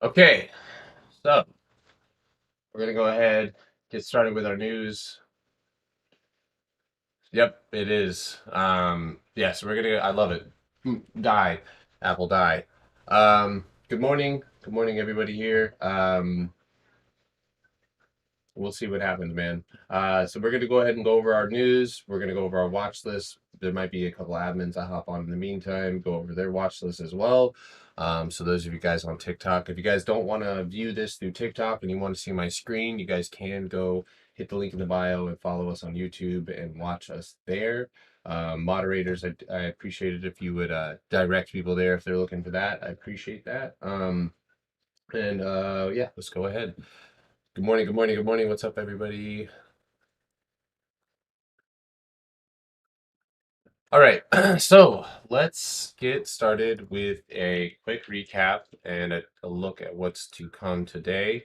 Okay, so we're gonna go ahead get started with our news. Yep, it is. Yeah, so we're gonna. I love it. Die, Apple die. Good morning, everybody here. We'll see what happens, man. So we're gonna go ahead and go over our news. We're gonna go over our watch list. There might be a couple admins I hop on in the meantime, go over their watch list as well. So those of you guys on TikTok, if you guys don't want to view this through TikTok and you want to see my screen, you guys can go hit the link in the bio and follow us on YouTube and watch us there. Moderators, I appreciate it if you would direct people there if they're looking for that. I appreciate that. Yeah, let's go ahead. Good morning, good morning, good morning. What's up, everybody? All right, so let's get started with a quick recap and a look at what's to come today.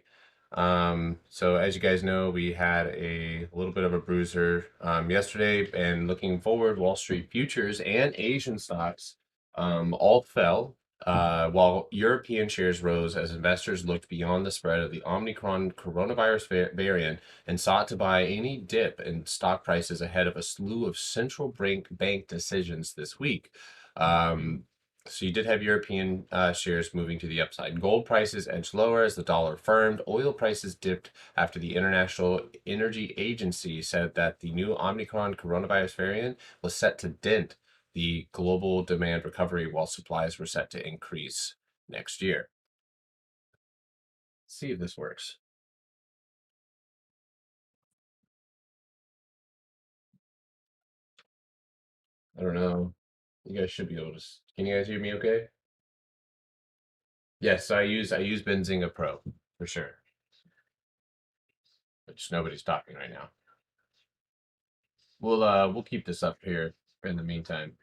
So as you guys know, we had a little bit of a bruiser yesterday, and looking forward, Wall Street futures and Asian stocks all fell, while European shares rose as investors looked beyond the spread of the Omicron coronavirus variant and sought to buy any dip in stock prices ahead of a slew of central bank decisions this week. So you did have European shares moving to the upside. Gold prices edged lower as the dollar firmed. Oil prices dipped after the International Energy Agency said that the new Omicron coronavirus variant was set to dent the global demand recovery while supplies were set to increase next year. Let's see if this works. I don't know. You guys should be able to. Can you guys hear me okay? Yes, I use Benzinga Pro for sure. Which nobody's talking right now. We'll keep this up here in the meantime.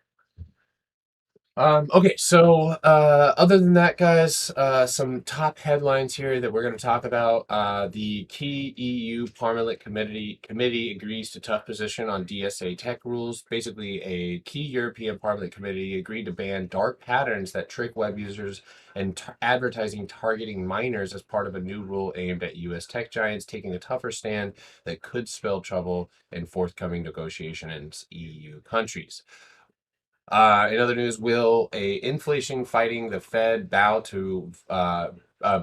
Okay, so other than that, guys, some top headlines here that we're going to talk about. The key EU Parliament committee agrees to tough position on DSA tech rules. Basically, a key European Parliament committee agreed to ban dark patterns that trick web users and advertising targeting minors as part of a new rule aimed at U.S. tech giants taking a tougher stand that could spell trouble in forthcoming negotiation in EU countries. In other news, will a inflation fighting the Fed bow to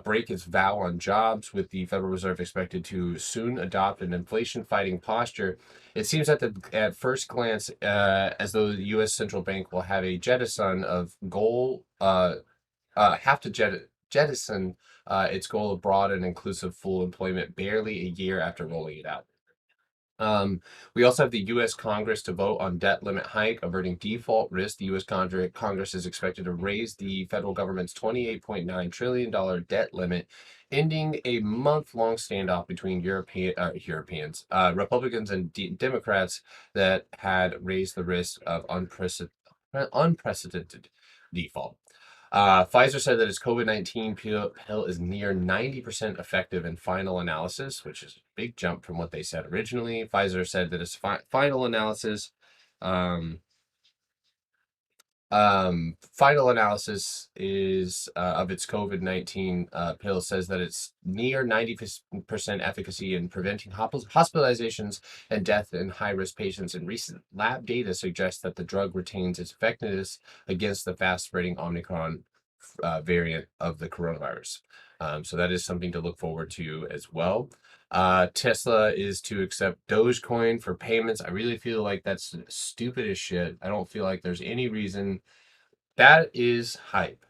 break its vow on jobs, with the Federal Reserve expected to soon adopt an inflation fighting posture? It seems at first glance as though the U.S. central bank will have a jettison of goal have to jettison its goal of broad and inclusive full employment barely a year after rolling it out. We also have the U.S. Congress to vote on debt limit hike, averting default risk. The U.S. Congress is expected to raise the federal government's $28.9 trillion debt limit, ending a month-long standoff between Republicans and Democrats that had raised the risk of unprecedented default. Pfizer said that its COVID-19 pill is near 90% effective in final analysis, which is a big jump from what they said originally. Pfizer said that its final analysis, um, final analysis is of its COVID-19 pill says that it's near 90% efficacy in preventing hospitalizations and death in high-risk patients. And recent lab data suggests that the drug retains its effectiveness against the fast-spreading Omicron variant of the coronavirus. So that is something to look forward to as well. Tesla is to accept Dogecoin for payments. I really feel like that's stupid as shit. I don't feel like there's any reason. That is hype.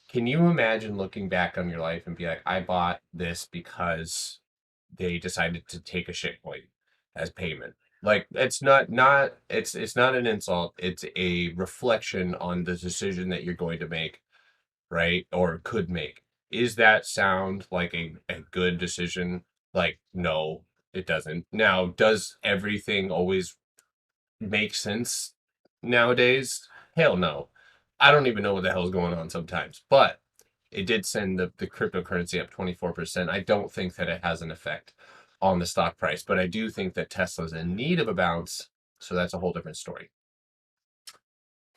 Can you imagine looking back on your life and be like, I bought this because they decided to take a shitcoin as payment? Like it's not an insult. It's a reflection on the decision that you're going to make, right? Or could make. Is that sound like a good decision? Like, no, it doesn't. Now, does everything always make sense nowadays? Hell no. I don't even know what the hell's going on sometimes. But it did send the cryptocurrency up 24%. I don't think that it has an effect on the stock price, but I do think that Tesla's in need of a bounce. So that's a whole different story.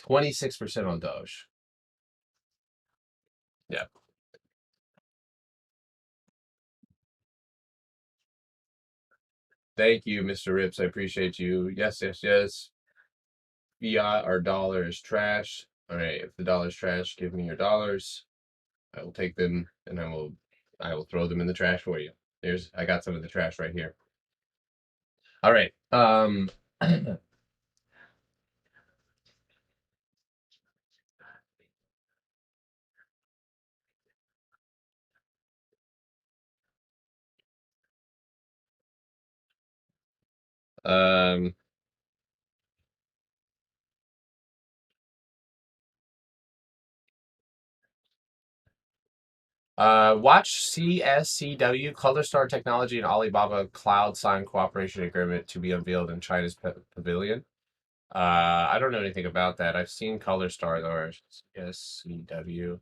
26% on Doge. Yeah. Thank you, Mr. Rips. I appreciate you. Yes, yes, yes. Fiat, our dollar is trash. All right, if the dollar's trash, give me your dollars. I will take them and I will throw them in the trash for you. I got some of the trash right here. All right. um Watch CSCW Color Star Technology and Alibaba Cloud sign cooperation agreement to be unveiled in China's pavilion. I don't know anything about that. I've seen Color Star though. CSCW.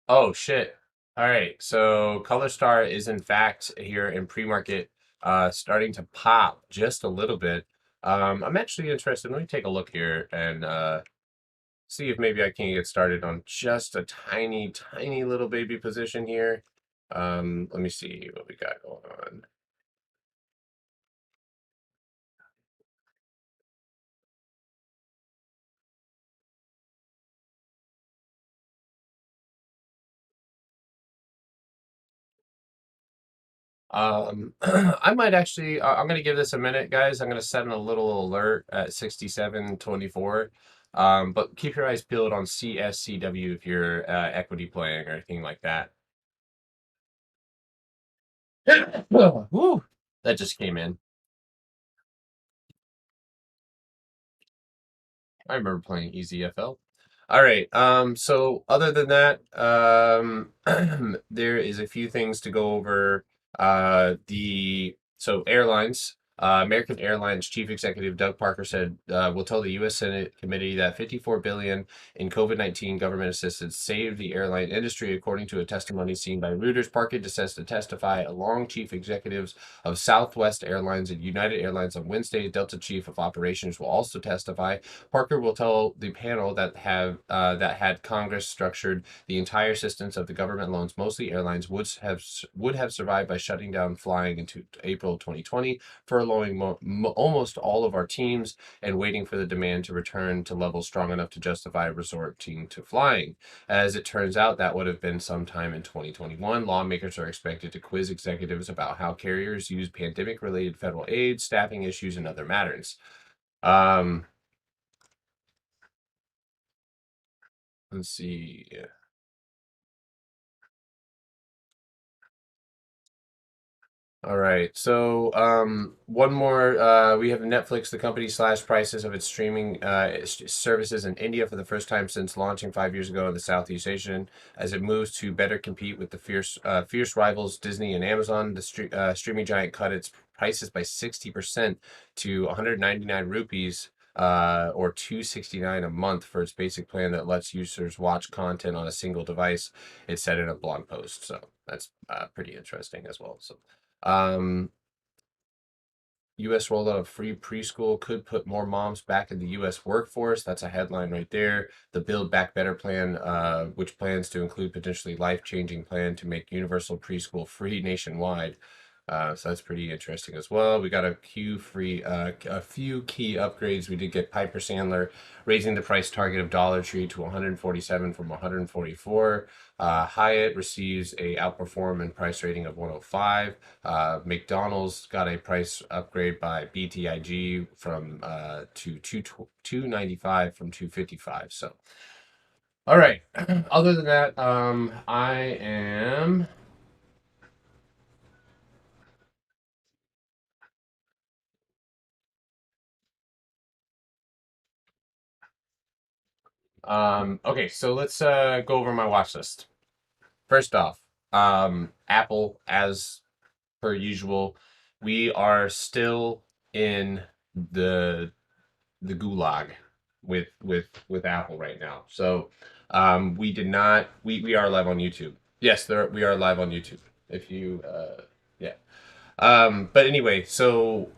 Oh shit. All right. So Color Star is in fact here in pre-market, starting to pop just a little bit. I'm actually interested. Let me take a look here and see if maybe I can get started on just a tiny, tiny little baby position here. Let me see what we got going on. I might actually, I'm going to give this a minute, guys. I'm going to set a little alert at 67.24. But keep your eyes peeled on CSCW if you're equity playing or anything like that. Woo! That just came in. I remember playing EZFL. All right. So other than that, there is a few things to go over. Airlines. American Airlines Chief Executive Doug Parker said, "Will tell the U.S. Senate committee that 54 billion in COVID-19 government assistance saved the airline industry, according to a testimony seen by Reuters." Parker says to testify along chief executives of Southwest Airlines and United Airlines on Wednesday. Delta Chief of Operations will also testify. Parker will tell the panel that had Congress structured the entire systems of the government loans, mostly airlines would have survived by shutting down flying into April 2020, furloughing almost all of our teams, and waiting for the demand to return to levels strong enough to justify resorting to flying. As it turns out, that would have been sometime in 2021. Lawmakers are expected to quiz executives about how carriers use pandemic-related federal aid, staffing issues, and other matters. Um, let's see. All right. So, one more. We have Netflix. The company slashed prices of its streaming services in India for the first time since launching 5 years ago in the Southeast Asian, as it moves to better compete with the fierce rivals Disney and Amazon. The streaming giant cut its prices by 60% to 199 rupees. Or 269 a month for its basic plan that lets users watch content on a single device. It said in a blog post, so that's pretty interesting as well. So, um, U.S. rollout of free preschool could put more moms back in the U.S. workforce. That's a headline right there. The Build Back Better plan, which plans to include potentially life-changing plan to make universal preschool free nationwide. So that's pretty interesting as well. We got a few key upgrades. We did get Piper Sandler raising the price target of Dollar Tree to 147 from 144. Hyatt receives a outperform and price rating of 105. McDonald's got a price upgrade by BTIG from to 295 from 255. So, all right. Other than that, I am. Okay, so let's go over my watch list. First off, Apple, as per usual, we are still in the the gulag with Apple right now. So we did not we are live on YouTube. Yes, we are live on YouTube. If you yeah. But anyway, so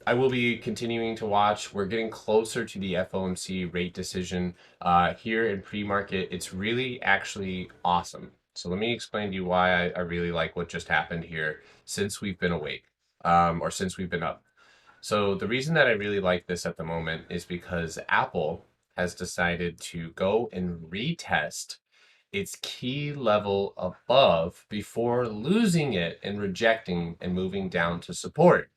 I will be continuing to watch. We're getting closer to the FOMC rate decision here in pre-market. It's really actually awesome. So let me explain to you why I really like what just happened here since we've been awake, or since we've been up. So the reason that I really like this at the moment is because Apple has decided to go and retest its key level above before losing it and rejecting and moving down to support.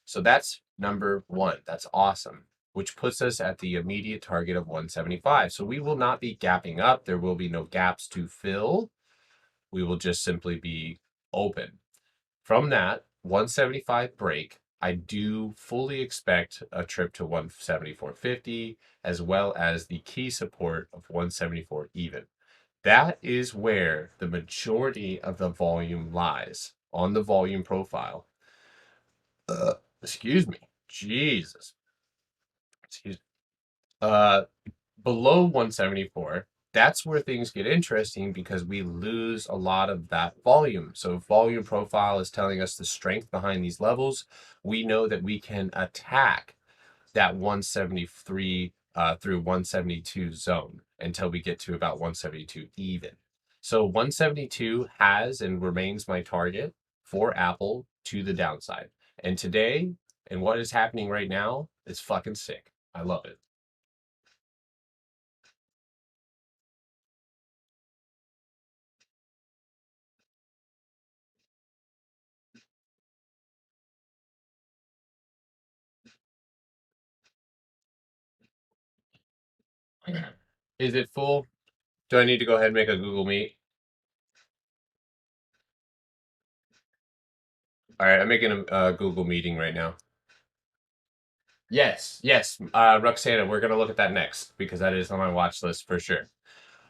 So that's number one. That's awesome, which puts us at the immediate target of 175. So we will not be gapping up. There will be no gaps to fill. We will just simply be open. From that 175 break, I do fully expect a trip to 174.50 as well as the key support of 174 even. That is where the majority of the volume lies on the volume profile. Excuse me. Jesus. Excuse me. Uh, Below 174, that's where things get interesting because we lose a lot of that volume. So volume profile is telling us the strength behind these levels. We know that we can attack that 173 through 172 zone until we get to about 172 even. So 172 has and remains my target for Apple to the downside. And today, and what is happening right now is fucking sick. I love it. Is it full? Do I need to go ahead and make a Google Meet? All right, I'm making a Google meeting right now. Yes, yes, Roxana, we're gonna look at that next because that is on my watch list for sure.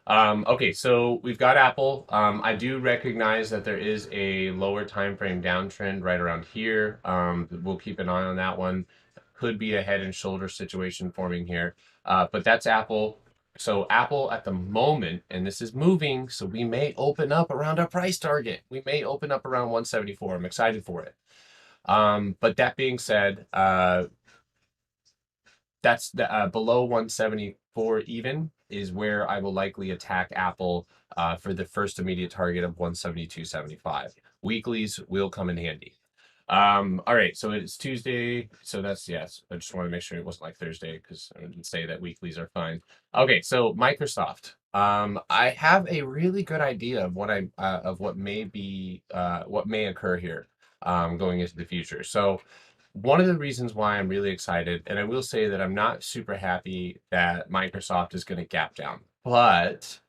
Okay, so we've got Apple. I do recognize that there is a lower time frame downtrend right around here. We'll keep an eye on that one. Could be a head and shoulder situation forming here. But that's Apple. So Apple at the moment, and this is moving, so we may open up around our price target. We may open up around 174. I'm excited for it. But that being said, that's the below 174 even is where I will likely attack Apple for the first immediate target of 172.75. Weeklies will come in handy. All right, so it's Tuesday, so that's yes. I just want to make sure it wasn't like Thursday because I didn't say that weeklies are fine. Okay, so Microsoft. I have a really good idea of what I of what may occur here going into the future. So one of the reasons why I'm really excited, and I will say that I'm not super happy that Microsoft is going to gap down, but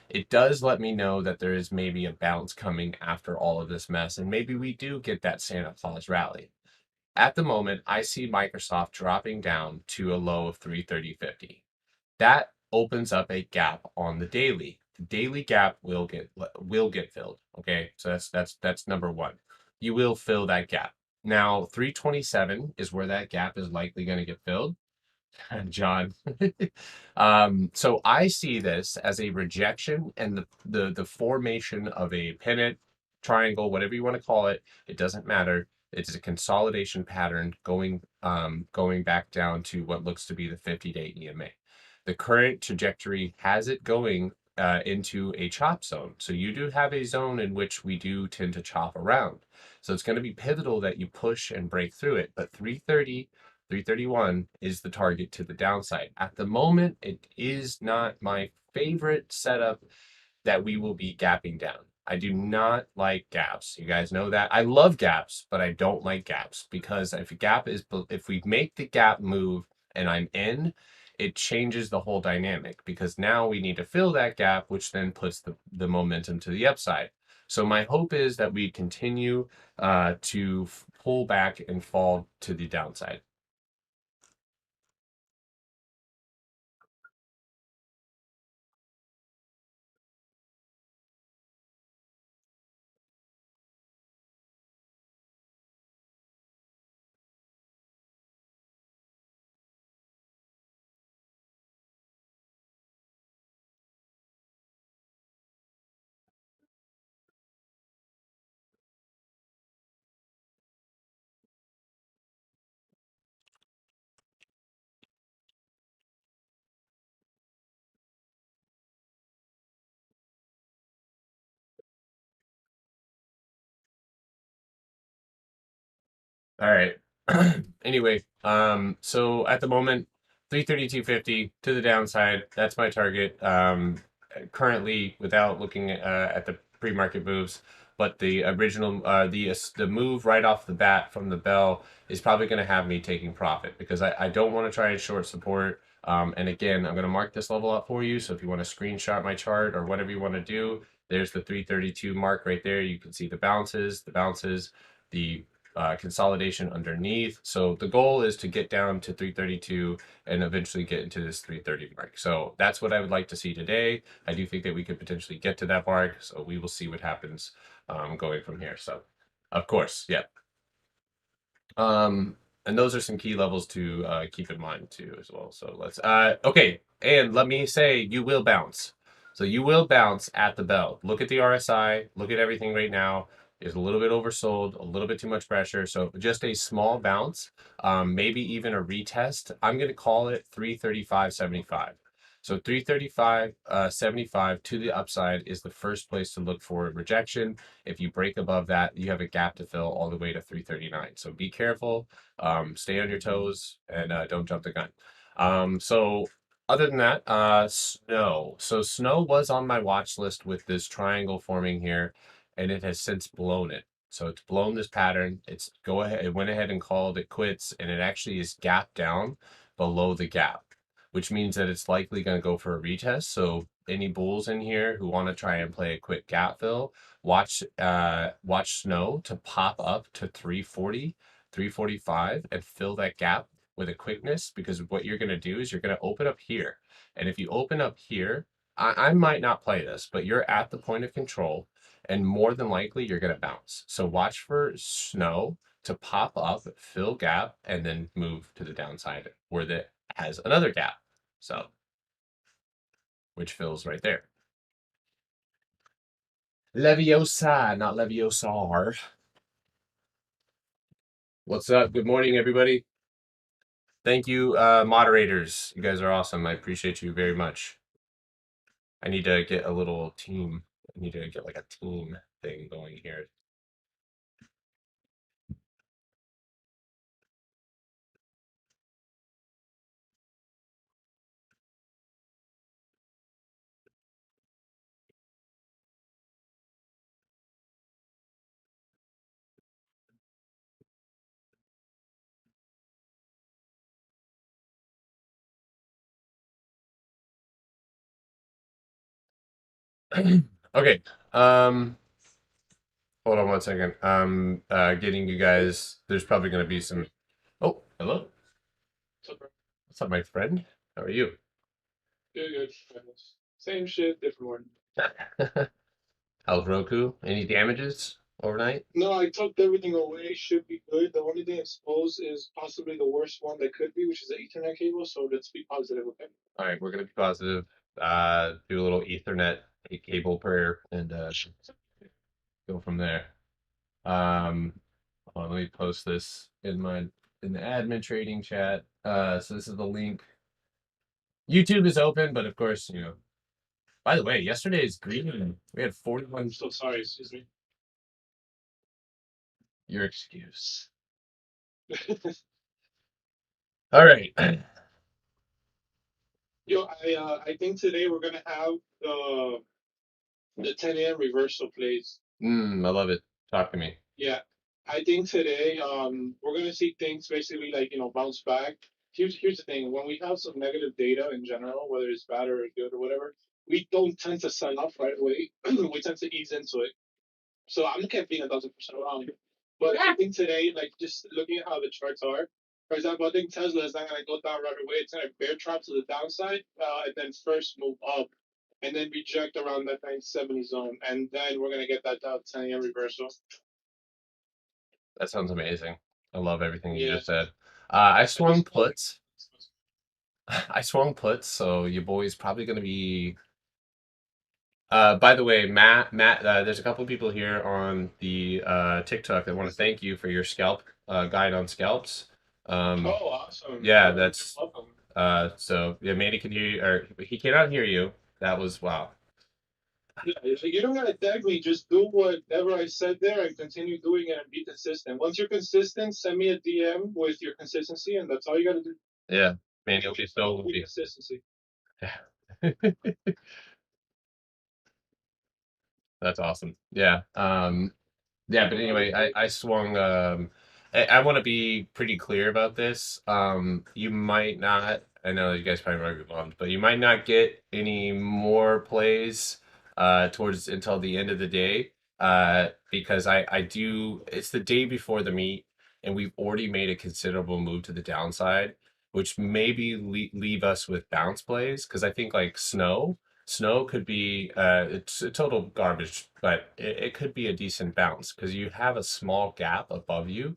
it does let me know that there is maybe a bounce coming after all of this mess, and maybe we do get that Santa Claus rally. At the moment, I see Microsoft dropping down to a low of 330.50. That opens up a gap on the daily. The daily gap will get filled. Okay, so that's number one. You will fill that gap. Now, 327 is where that gap is likely going to get filled. John. So I see this as a rejection and the formation of a pennant, triangle, whatever you want to call it. It doesn't matter. It's a consolidation pattern going back down to what looks to be the 50-day EMA. The current trajectory has it going into a chop zone. So you do have a zone in which we do tend to chop around. So it's going to be pivotal that you push and break through it. But 331 is the target to the downside. At the moment, it is not my favorite setup that we will be gapping down. I do not like gaps. You guys know that. I love gaps, but I don't like gaps because if we make the gap move and I'm in, it changes the whole dynamic because now we need to fill that gap, which then puts the momentum to the upside. So my hope is that we continue to pull back and fall to the downside. All right. Anyway, so at the moment, 332.50 to the downside. That's my target. Currently, without looking at the pre-market moves, but the original, the move right off the bat from the bell is probably going to have me taking profit because I don't want to try and short support. And again, I'm going to mark this level up for you. So if you want to screenshot my chart or whatever you want to do, there's the 332 mark right there. You can see the bounces, the consolidation underneath. So the goal is to get down to 332 and eventually get into this 330 mark. So that's what I would like to see today. I do think that we could potentially get to that mark. So we will see what happens going from here. So, of course, yeah. And those are some key levels to keep in mind too as well. So let's okay, and let me say you will bounce. So you will bounce at the bell. Look at the RSI, look at everything right now. Is a little bit oversold, a little bit too much pressure. So just a small bounce, maybe even a retest. I'm gonna call it 335.75. So 335.75 to the upside is the first place to look for rejection. If you break above that, you have a gap to fill all the way to 339. So be careful, stay on your toes, and don't jump the gun. So other than that, snow. So snow was on my watch list with this triangle forming here, and it has since blown it. So it's blown this pattern. It's go ahead. It went ahead and called it quits, and it actually is gapped down below the gap, which means that it's likely going to go for a retest. So any bulls in here who want to try and play a quick gap fill, watch snow to pop up to 340, 345 and fill that gap with a quickness, because what you're going to do is you're going to open up here. And if you open up here, I might not play this, but you're at the point of control and more than likely you're going to bounce. So watch for snow to pop up, fill gap, and then move to the downside where that has another gap. So, which fills right there. Leviosa, not Leviosar. What's up? Good morning, everybody. Thank you, moderators. You guys are awesome. I appreciate you very much. I need to get a little team. I need to get like a team thing going here. Okay. Hold on one second. Getting you guys. There's probably going to be some. Oh, hello. What's up, my friend? How are you? Good. Same shit, different one. How's Roku? Any damages overnight? No, I tucked everything away. Should be good. The only thing exposed is possibly the worst one that could be, which is the Ethernet cable. So let's be positive, okay? All right, we're gonna be positive. Do a little Ethernet cable prayer and go from there. Um, hold on, let me post this in the admin trading chat. So this is the link. YouTube is open, but of course, you know. By the way, yesterday's green, we had 41. I'm so sorry. Excuse me. Your excuse. All right. Yo, I think today we're gonna have the 10 a.m. reversal plays. I love it. Talk to me. Yeah, I think today we're gonna see things basically like bounce back. Here's the thing: when we have some negative data in general, whether it's bad or good or whatever, we don't tend to sell off right away. We tend to ease into it. So I'm looking at being 1,000% wrong. But I think today, like just looking at how the charts are, for example, I think Tesla is not going to go down right away. It's going to bear trap to the downside and then first move up and then reject around that 970 zone. And then we're going to get that down 10 a.m. reversal. That sounds amazing. I love everything you Yeah. just said. I swung puts. I swung puts, so your boy's probably gonna be. By the way, Matt, there's a couple of people here on the TikTok that want to thank you for your scalp guide on scalps. Oh, awesome. Yeah, You're that's welcome. so yeah, Manny can hear you, or he cannot hear you. That was wow. Yeah, you don't gotta tag me. Just do whatever I said there and continue doing it and be consistent. Once you're consistent, send me a DM with your consistency, and that's all you gotta do. Yeah, man, you'll be so Be happy. consistency. Yeah. That's awesome. Yeah. Yeah, but anyway, I swung. I want to be pretty clear about this. You might not. I know you guys probably might be bummed, but you might not get any more plays towards until the end of the day. Because I do. It's the day before the meet, and we've already made a considerable move to the downside, which maybe leave us with bounce plays. Because I think like snow could be it's a total garbage, but it could be a decent bounce because you have a small gap above you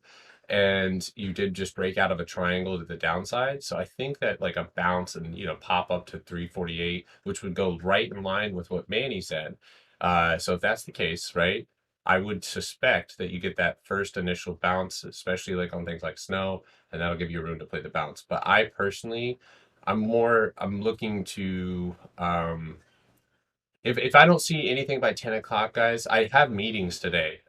and you did just break out of a triangle to the downside. So I think that like a bounce and pop up to 348, which would go right in line with what Manny said. So if that's the case, right? I would suspect that you get that first initial bounce, especially like on things like snow, and that'll give you room to play the bounce. But I personally, I'm looking to if I don't see anything by 10 o'clock, guys, I have meetings today,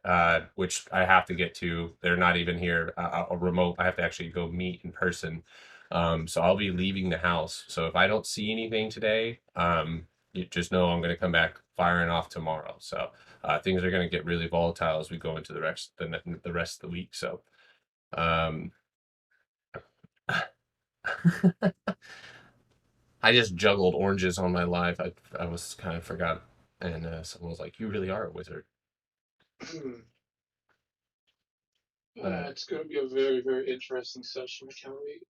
which I have to get to. They're not even here, a remote. I have to actually go meet in person. So I'll be leaving the house. So if I don't see anything today, you just know I'm going to come back firing off tomorrow. So things are going to get really volatile as we go into the rest of the week. So um, I just juggled oranges on my live. I was kind of forgot, and someone was like, "You really are a wizard." Uh, It's gonna be a very, very interesting session. I can't wait.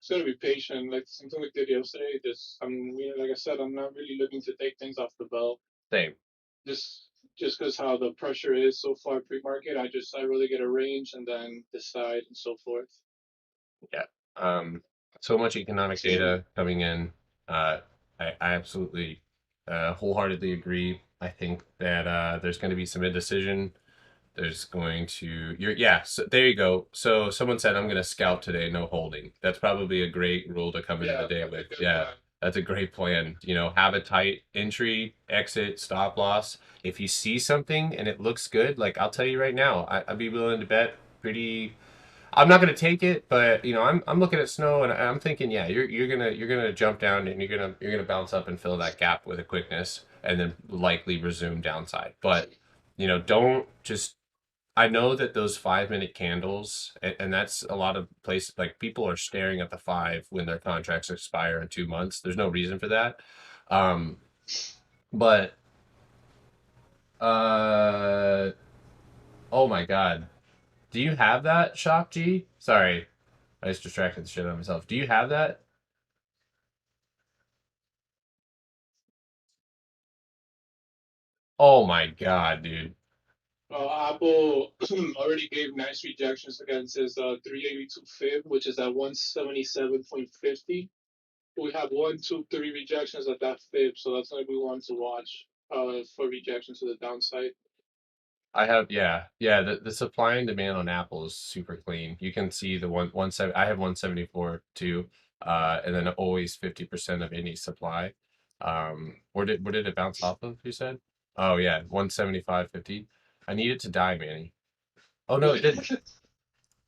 It's gonna be patient, like something we did yesterday. Just, like I said, I'm not really looking to take things off the belt. Same. Just, just because how the pressure is so far pre-market, I really get a range and then decide and so forth. Yeah. So much economic data coming in. Uh, I absolutely, wholeheartedly agree. I think that there's going to be some indecision. There's going to yeah. So there you go. So someone said I'm going to scalp today, no holding. That's probably a great rule to come into the Yeah, day that's a with. good Yeah, plan. that's a great plan. Have a tight entry, exit, stop loss. If you see something and it looks good, like I'll tell you right now, I'd be willing to bet pretty. I'm not gonna take it, but I'm looking at snow and I'm thinking, yeah, you're gonna jump down and you're gonna bounce up and fill that gap with a quickness, and then likely resume downside. But don't just. I know that those 5 minute candles, and that's a lot of places. Like people are staring at the five when their contracts expire in 2 months. There's no reason for that. Um, but uh, oh my God, do you have that Shock G? Sorry, I just distracted the shit out of myself. Do you have that? Oh my god, dude. Apple already gave nice rejections against his 382 fib, which is at 177.50. We have one, two, three rejections at that fib, so that's going to be one to watch for rejection to the downside. I have yeah. The supply and demand on Apple is super clean. You can see the one seven. I have 174 too, and then always 50% of any supply. Where did it bounce off of? You said? Oh yeah, 175.50. I need it to die, Manny. Oh no, it didn't.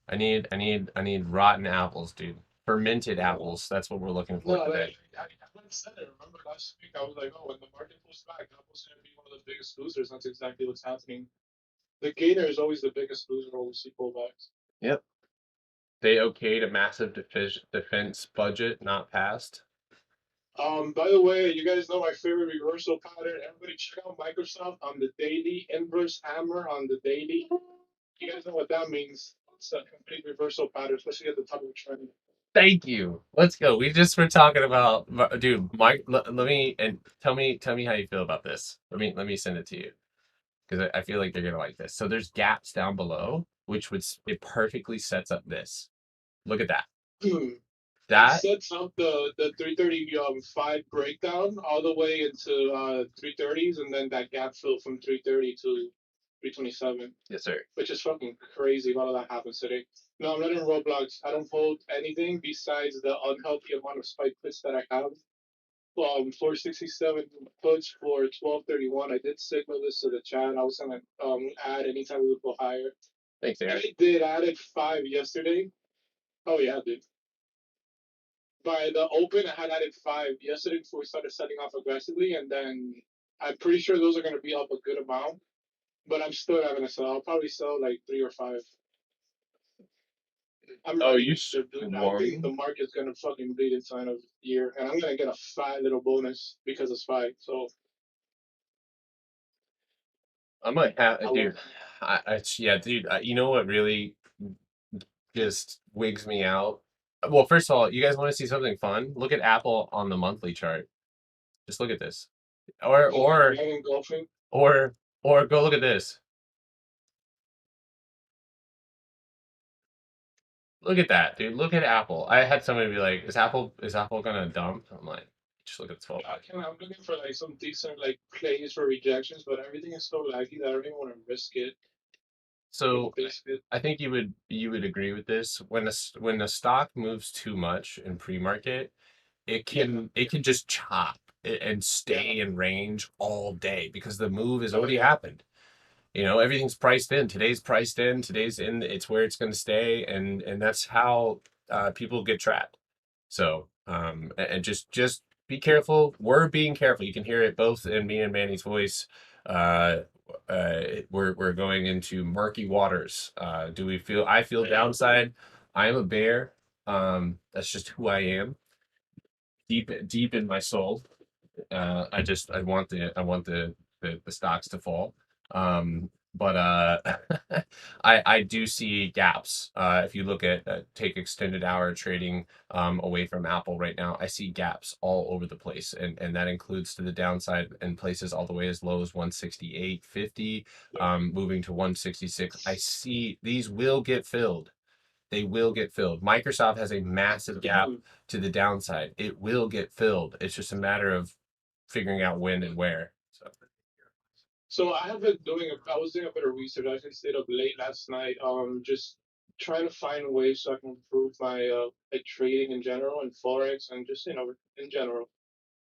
I need rotten apples, dude. Fermented apples. That's what we're looking for No, today. I said it. Remember last week, I was like, oh, when the market pulls back, Apple's going to be one of the biggest losers. That's exactly what's happening. The gainer is always the biggest loser when we see pullbacks. Yep. They okayed a massive defense budget not passed. By the way, you guys know my favorite reversal pattern. Everybody check out Microsoft on the daily, inverse hammer on the daily. You guys know what that means. It's a complete reversal pattern, especially at the top of the trend. Thank you. Let's go. We just were talking about, dude. Mike, let me and tell me how you feel about this. Let me send it to you because I feel like you're gonna like this. So there's gaps down below, which it perfectly sets up this. Look at that. It That sets up the 330 five breakdown all the way into 330s, and then that gap fill from 330 to 327, yes, sir. which is fucking crazy. A lot of that happens today. No, I'm not in Roblox. I don't hold anything besides the unhealthy amount of spike puts that I have. 467 puts for 1231. I did signal this to the chat. I was gonna add anytime we would go higher. Thanks, And Aaron. I did added 5 yesterday. Oh yeah, dude. By the open, I had added 5 yesterday before we started setting off aggressively, and then I'm pretty sure those are gonna be up a good amount. But I'm still not gonna sell. I'll probably sell like 3 or 5. I'm Oh, ready you this shit, dude. I think the swung? market's gonna fucking bleed inside of year, and I'm gonna get a fat little bonus because of SPY. So I might have, I dude. will. Yeah, dude. You know what really just wigs me out? Well, first of all, you guys want to see something fun? Look at Apple on the monthly chart. Just look at this, or Yeah, or man, engulfing. or or go look at this. Look at that, dude. Look at Apple. I had somebody be like, "Is Apple gonna dump?" I'm like, just look at the 12 I month. can. I'm looking for like some decent like plays for rejections, but everything is so laggy that I don't even want to risk it. So Basically, I think you would agree with this. When the stock moves too much in pre-market, it yeah, can it can just chop and yeah. stay in range all day because the move has Oh already yeah. happened. Everything's priced in. Today's priced in. Today's in. It's where it's going to stay, and that's how people get trapped. So and just be careful. We're being careful. You can hear it both in me and Manny's voice. Uh, we're going into murky waters. Do we feel? I feel downside. I am a bear. That's just who I am, deep in my soul. I want the stocks to fall. But I do see gaps. If you look at take extended hour trading away from Apple right now, I see gaps all over the place, and that includes to the downside in places all the way as low as 168.50, Yeah. moving to 166. I see these will get filled. They will get filled. Microsoft has a massive gap to the downside. It will get filled. It's just a matter of figuring out when and where. So So I have been doing. I was doing a bit of research. I actually stayed up late last night. Just trying to find ways so I can improve my like trading in general and forex and just in general.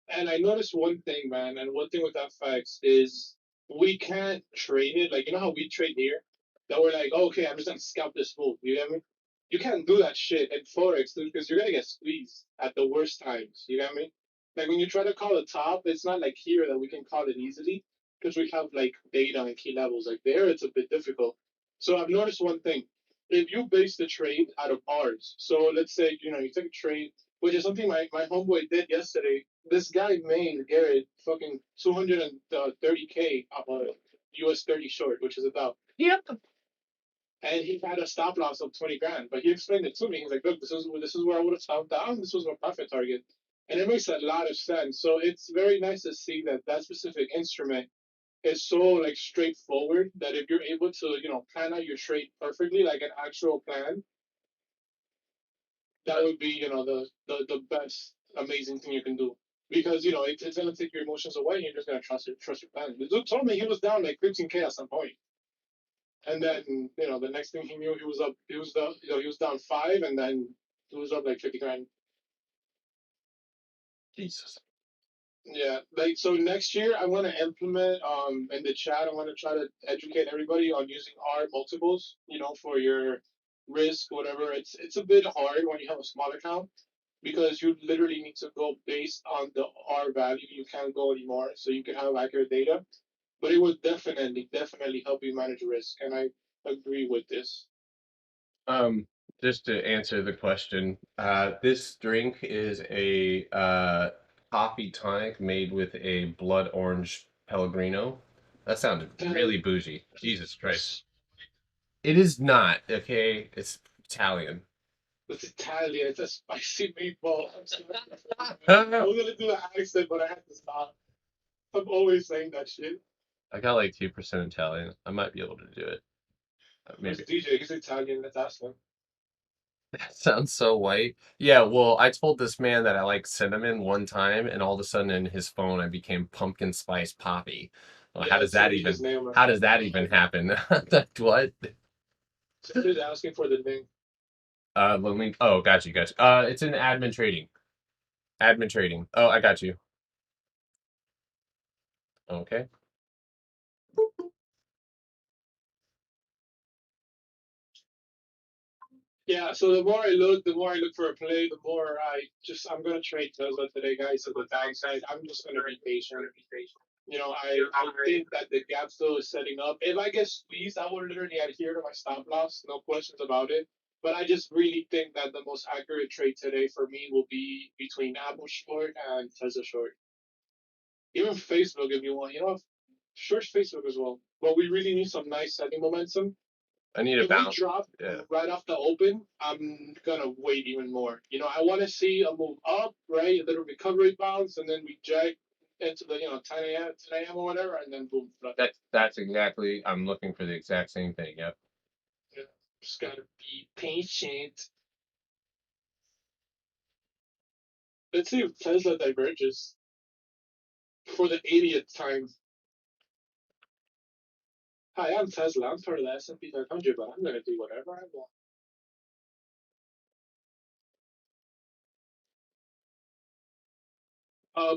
And I noticed one thing, man, and one thing with FX is we can't trade it. Like, you know how we trade here? That we're like, oh, okay, I'm just gonna scalp this move. You get me? You can't do that shit in Forex, dude, because you're gonna get squeezed at the worst times. You get me? Like when you try to call a top, it's not like here that we can call it easily because we have like data and key levels. Like there, it's a bit difficult. So I've noticed one thing. If you base the trade out of R's, so let's say, you take a trade, which is something my homeboy did yesterday. This guy made Garrett fucking 230K off a US 30 short, which is about. yep. And he had a stop loss of 20 grand. But he explained it to me. He's like, look, this is where I would have stopped down. This was my profit target. And it makes a lot of sense. So it's very nice to see that that specific instrument is so like straightforward that if you're able to, plan out your trade perfectly, like an actual plan, that would be, the best amazing thing you can do. Because it's gonna take your emotions away and you're just gonna trust your plan. The dude told me he was down like 15K at some point. And then, the next thing he knew, he was up. He was down. He was down 5, and then he was up like 50 grand. Jesus. Yeah, like so next year I want to implement in the chat. I want to try to educate everybody on using R multiples. For your risk, whatever. It's a bit hard when you have a small account because you literally need to go based on the R value. You can't go anymore, so you can have accurate data. But it would definitely help you manage risk, and I agree with this. Um, just to answer the question, this drink is a coffee tonic made with a blood orange Pellegrino. That sounded really bougie. Jesus Christ. It is not, okay? It's Italian. It's Italian. It's a spicy meatball. I'm sorry. I I was gonna do an accent, but I had to stop. I'm always saying that shit. got like 2% Italian. I might be able to do it. Where's Maybe. DJ? He's Italian. Let's ask him. That sounds so white. Yeah, well, I told this man that I like cinnamon one time, and all of a sudden in his phone I became pumpkin spice poppy. Well, how Yeah, does it's a that his even name. how does that even happen? What? Somebody's asking for the name. Let me. Oh, got you, got you. It's in admin trading. Admin trading. Oh, I got you. Okay. Yeah, so the more I look for a play, the more I'm gonna trade Tesla today, guys. So the downside, I'm just gonna be patient. I think that the gap still is setting up. If I get squeezed, I will literally adhere to my stop loss, no questions about it. But I just really think that the most accurate trade today for me will be between Apple short and Tesla short. Even Facebook, if you want, short Facebook as well. But we really need some nice setting momentum. I need a If we bounce. drop Yeah. right off the open, I'm gonna wait even more. I want to see a move up, right? A little recovery bounce, and then reject into the 10 a.m. or whatever, and then boom. That's exactly. I'm looking for the exact same thing. Yep. Yeah, just gotta be patient. Let's see if Tesla diverges for the 80th time. Hi, I'm Tesla. I'm part of the S&P 500, but I'm gonna do whatever I want.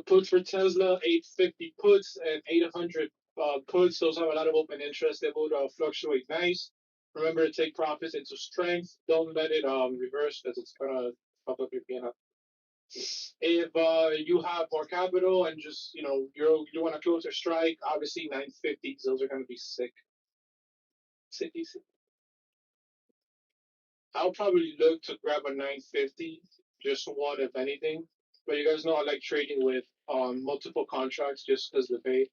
Puts for Tesla, 850 puts and 800 puts. Those have a lot of open interest. They would fluctuate nice. Remember to take profits into strength. Don't let it reverse because it's gonna fuck up your P&L. If you have more capital and just you want to close your strike, obviously 950s. Those are gonna be sick. Sick. I'll probably look to grab a 950, just one if anything. But you guys know I like trading with multiple contracts just because the pay.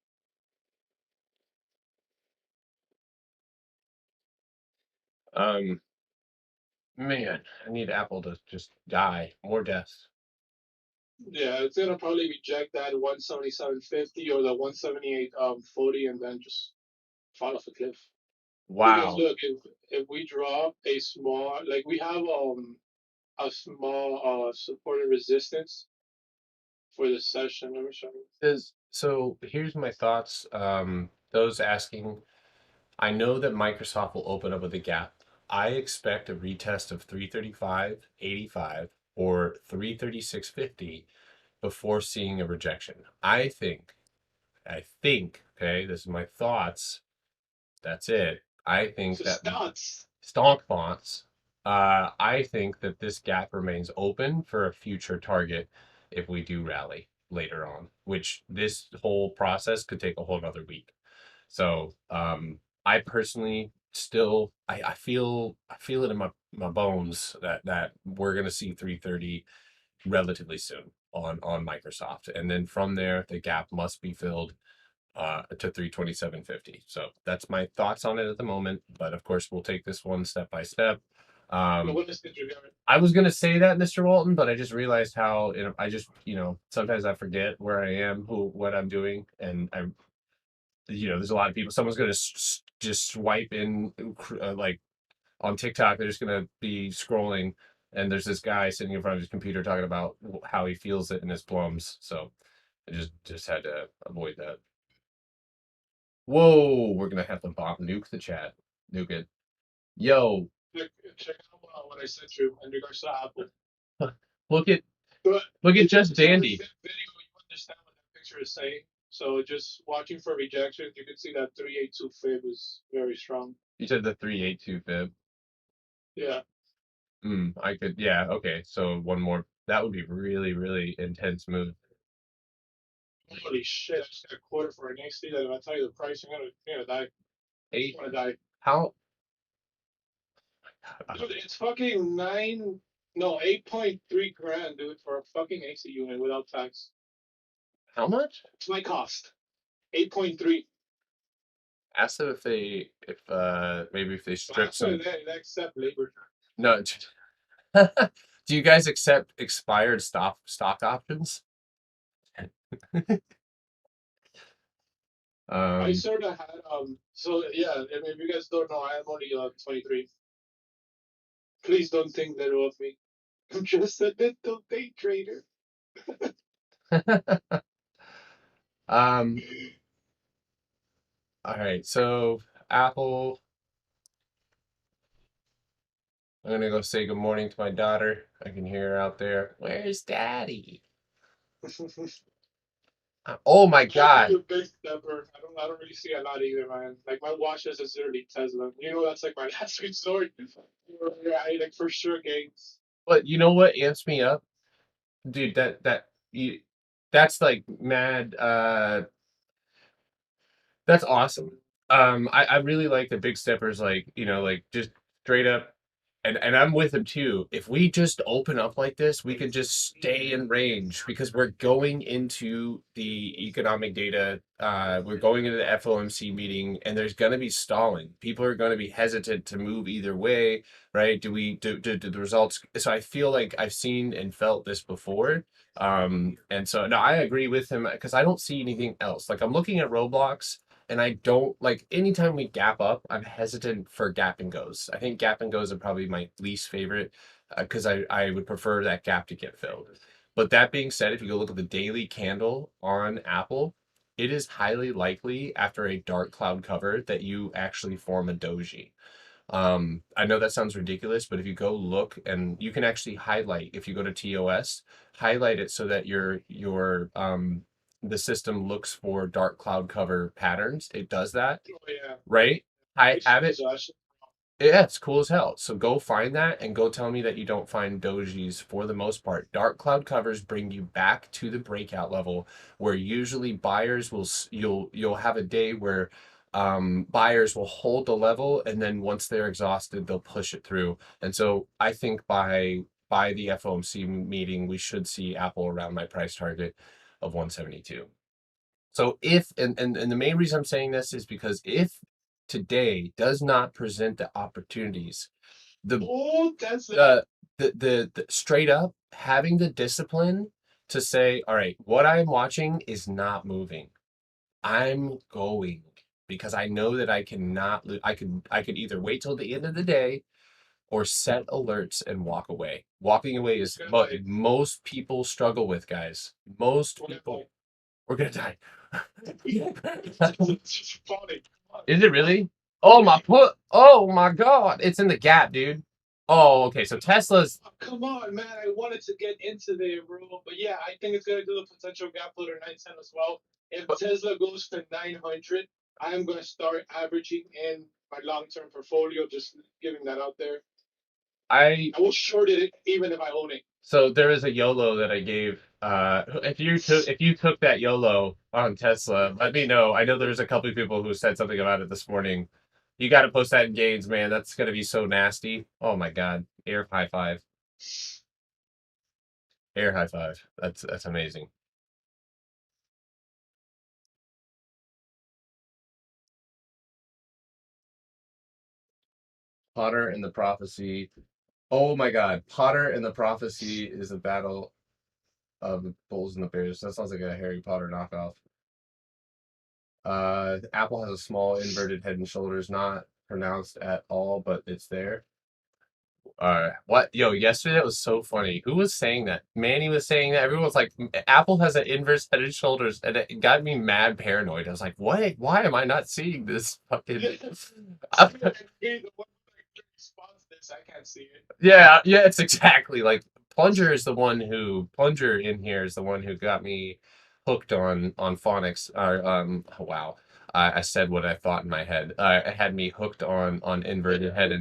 Man, I need Apple to just die. More deaths. Yeah, it's gonna probably reject that 177.50 or the 178.40 and then just fall off a cliff. Because Wow. look, if we drop a small, like we have a small support and resistance for this session. Let me show you. So here's my thoughts. Those asking, I know that Microsoft will open up with a gap. I expect a retest of 335.85 or 336.50 before seeing a rejection. I think, okay, this is my thoughts. That's it. I think So that stats. stonk fonts. I think that this gap remains open for a future target if we do rally later on, which this whole process could take a whole nother week. So I personally still I feel it in my bones that we're gonna see 330 relatively soon on Microsoft. And then from there the gap must be filled to 327.50. So that's my thoughts on it at the moment. But of course, we'll take this one step by step. Um, What is the I was gonna say that, Mr. Walton, but I just realized how I just sometimes I forget where I am, what I'm doing, and there's a lot of people. Someone's gonna just swipe in like on TikTok. They're just gonna be scrolling, and there's this guy sitting in front of his computer talking about how he feels it in his plums. So I just had to avoid that. Whoa, we're gonna have to bomb nuke the chat. Nuke it. Yo, check out what I sent you in regards to Apple. look at But look at if Just you saw the Dandy. video, you understand what that picture is saying. So just watching for rejection, you can see that 382 fib is very strong. You said the 382 fib. Yeah. I could, yeah, okay. So one more. That would be really, really intense move. Holy shit! I just got a quarter for an XT that if I tell you the price, you're gonna die. Eight. You're gonna die. How? Dude, it's fucking nine. No, 8.3 grand, dude, for a fucking AC unit without tax. How much? It's my cost. 8.3. Ask them if maybe if they strip After some. that, they accept labor. No. Do you guys accept expired stock options? I Um, sort of had So yeah, I mean, if you guys don't know, I am only 23. Please don't think that of me. I'm just a little day trader. um, all right. So Apple, I'm gonna go say good morning to my daughter. I can hear her out there. Where's Daddy? Oh my I'm god. a big stepper. I don't really see a lot either, man. Like my watch is necessarily Tesla. You know, that's like my last resort. Yeah, I like for sure games. But you know what amps me up? Dude, you, that's like mad that's awesome. I really like the big steppers, like, like just straight up, and I'm with him too. If we just open up like this, we could just stay in range because we're going into the economic data. We're going into the FOMC meeting, and there's going to be stalling. People are going to be hesitant to move either way, right? Do the results? So I feel like I've seen and felt this before. And so no, I agree with him because I don't see anything else. Like I'm looking at Roblox. And I don't like anytime we gap up, I'm hesitant for gap and goes. I think gap and goes are probably my least favorite because I would prefer that gap to get filled. But that being said, if you go look at the daily candle on Apple, it is highly likely after a dark cloud cover that you actually form a doji. I know that sounds ridiculous, but if you go look and you can actually highlight, if you go to TOS, highlight it so that your the system looks for dark cloud cover patterns. It does that, Oh yeah, right? I which have it. is awesome. Yeah, it's cool as hell. So go find that and go tell me that you don't find dojis for the most part. Dark cloud covers bring you back to the breakout level where usually buyers will you'll have a day where buyers will hold the level and then once they're exhausted they'll push it through. And so I think by the FOMC meeting we should see Apple around my price target of 172. So if and the main reason I'm saying this is because if today does not present the opportunities, the Oh, that's uh the straight up having the discipline to say, all right, what I'm watching is not moving. I'm going because I know that I cannot I could either wait till the end of the day or set alerts and walk away. Walking away is good. what Like, most people struggle with, guys. Most what people, about we're gonna die. it's just funny. Come on. Is it really? Oh Yeah. my put! Oh my God! It's in the gap, dude. Oh, okay. So Tesla's. Oh, come on, man. I wanted to get into there, bro. But yeah, I think it's gonna do the potential gap filler 910 as well. If But Tesla goes to 900, I'm gonna start averaging in my long-term portfolio. Just giving that out there. I I will short it even if I own it. so there is a YOLO that I gave. If you took that YOLO on Tesla, let me know. I know there's a couple of people who said something about it this morning. You got to post that in gains, man. That's gonna be so nasty. Oh my God! Air high five. Air high five. That's amazing. Potter and the Prophecy. Oh my God! Potter and the Prophecy is a battle of the Bulls and the Bears. That sounds like a Harry Potter knockoff. Apple has a small inverted head and shoulders, not pronounced at all, but it's there. What? Yo, yesterday it was so funny. Who was saying that? Manny was saying that. Everyone was like, Apple has an inverse head and shoulders, and it got me mad paranoid. I was like, what? Why am I not seeing this fucking? I mean, like, the one who responds this, I can't see it. Yeah, yeah, it's exactly like Plunger in here is the one who got me hooked on phonics. Oh, wow. I said what I thought in my head. It had me hooked on inverted head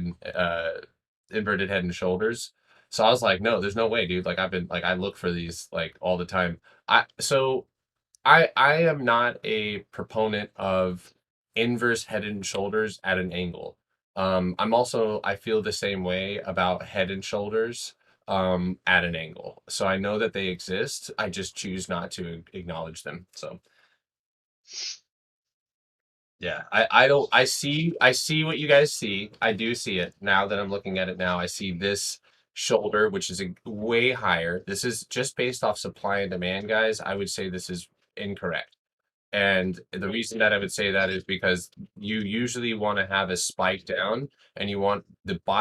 and shoulders. So I was like, no, there's no way, dude. Like I've been like I look for these like all the time. I am not a proponent of inverse head and shoulders at an angle. I feel the same way about head and shoulders at an angle. So I know that they exist. I just choose not to acknowledge them. So yeah, I don't I see what you guys see. I do see it now that I'm looking at it now. I see this shoulder, which is way higher. This is just based off supply and demand, guys. I would say this is incorrect. And the reason that I would say that is because you usually want to have a spike down and you want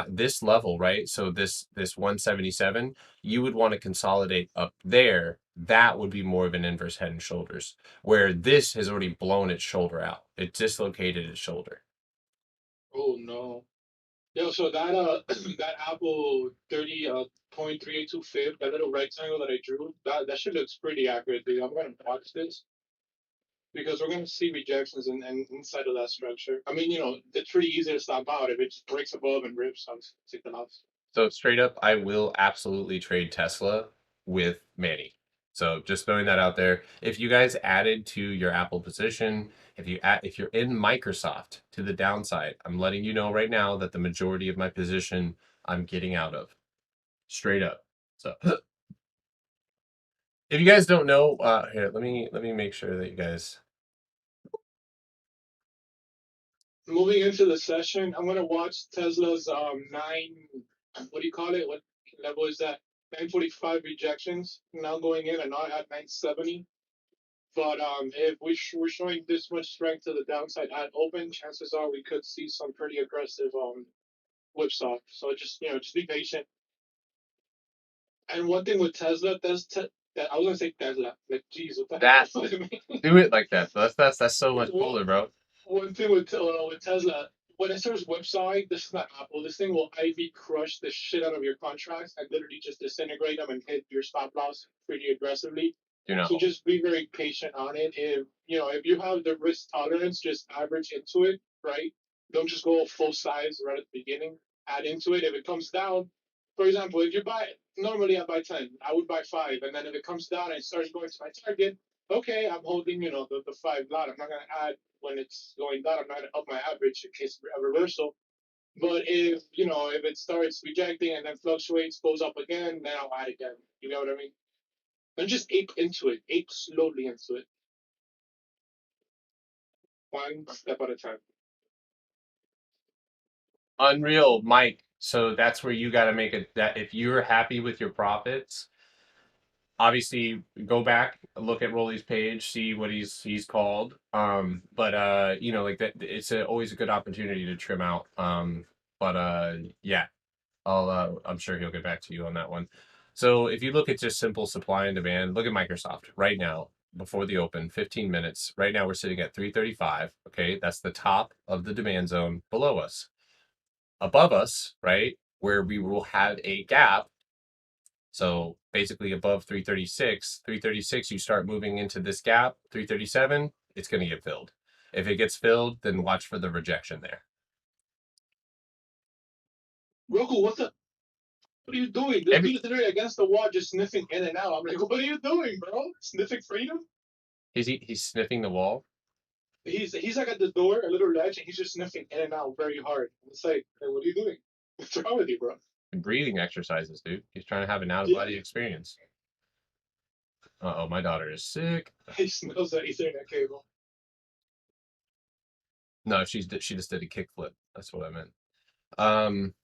this level, right? So this 177, you would want to consolidate up there. That would be more of an inverse head and shoulders, where this has already blown its shoulder out. It dislocated its shoulder. Oh no. Yo, so that that Apple 30 .382 fib, that little rectangle that I drew, that shit looks pretty accurate, dude. I'm gonna watch this. because we're going to see rejections and inside of that structure. I mean, it's pretty easy to stop out if it just breaks above and rips. I'll take the loss. So straight up, I will absolutely trade Tesla with Manny. So just throwing that out there. If you guys added to your Apple position, if you're in Microsoft to the downside, I'm letting you know right now that the majority of my position I'm getting out of. Straight up. So if you guys don't know, here, let me make sure that you guys. Moving into the session, I'm gonna watch Tesla's nine. What do you call it? What level is that? 945 rejections now going in and not at 970. But if we're showing this much strength to the downside at open, chances are we could see some pretty aggressive whipsaw. So just be patient. And one thing with Tesla, that I was gonna say Tesla, like geez, what the That heck? do it like that. That's so much cooler, bro. One thing with Tesla, when it starts website, this is not Apple. This thing will IV crush the shit out of your contracts and literally just disintegrate them and hit your stop loss pretty aggressively. Do not So hold. just be very patient on it. If you have the risk tolerance, just average into it, right? Don't just go full size right at the beginning. Add into it. If it comes down, for example, if you buy normally I buy 10, I would buy 5, and then if it comes down and it starts going to my target, okay, I'm holding the 5 lot. I'm not gonna add when it's going down. I'm not gonna up my average in case of a reversal. But if it starts rejecting and then fluctuates, goes up again, then I'll add again. You know what I mean? And just ape into it, ape slowly into it, one step at a time. Unreal, Mike. So that's where you got to make it that if you're happy with your profits, obviously go back, look at Rolly's page, see what he's called. But like that, it's always a good opportunity to trim out. But yeah, I'm sure he'll get back to you on that one. So if you look at just simple supply and demand, look at Microsoft right now before the open, 15 minutes. Right now we're sitting at 335. Okay, that's the top of the demand zone below us. Above us, right, where we will have a gap. So basically above 336, you start moving into this gap, 337, it's going to get filled. If it gets filled, then watch for the rejection there. Roku, what's up? What are you doing? This dude is literally against the wall, just sniffing in and out. I'm like, what are you doing, bro? Sniffing freedom? He's sniffing the wall? He's like at the door, a little ledge, and he's just sniffing in and out very hard. It's like, hey, what are you doing? What's wrong with you, bro? Breathing exercises, dude. He's trying to have an out of Yeah, body experience. Uh-oh, my daughter is sick. he smells that Ethernet cable. No, she just did a kickflip. That's what I meant. Um,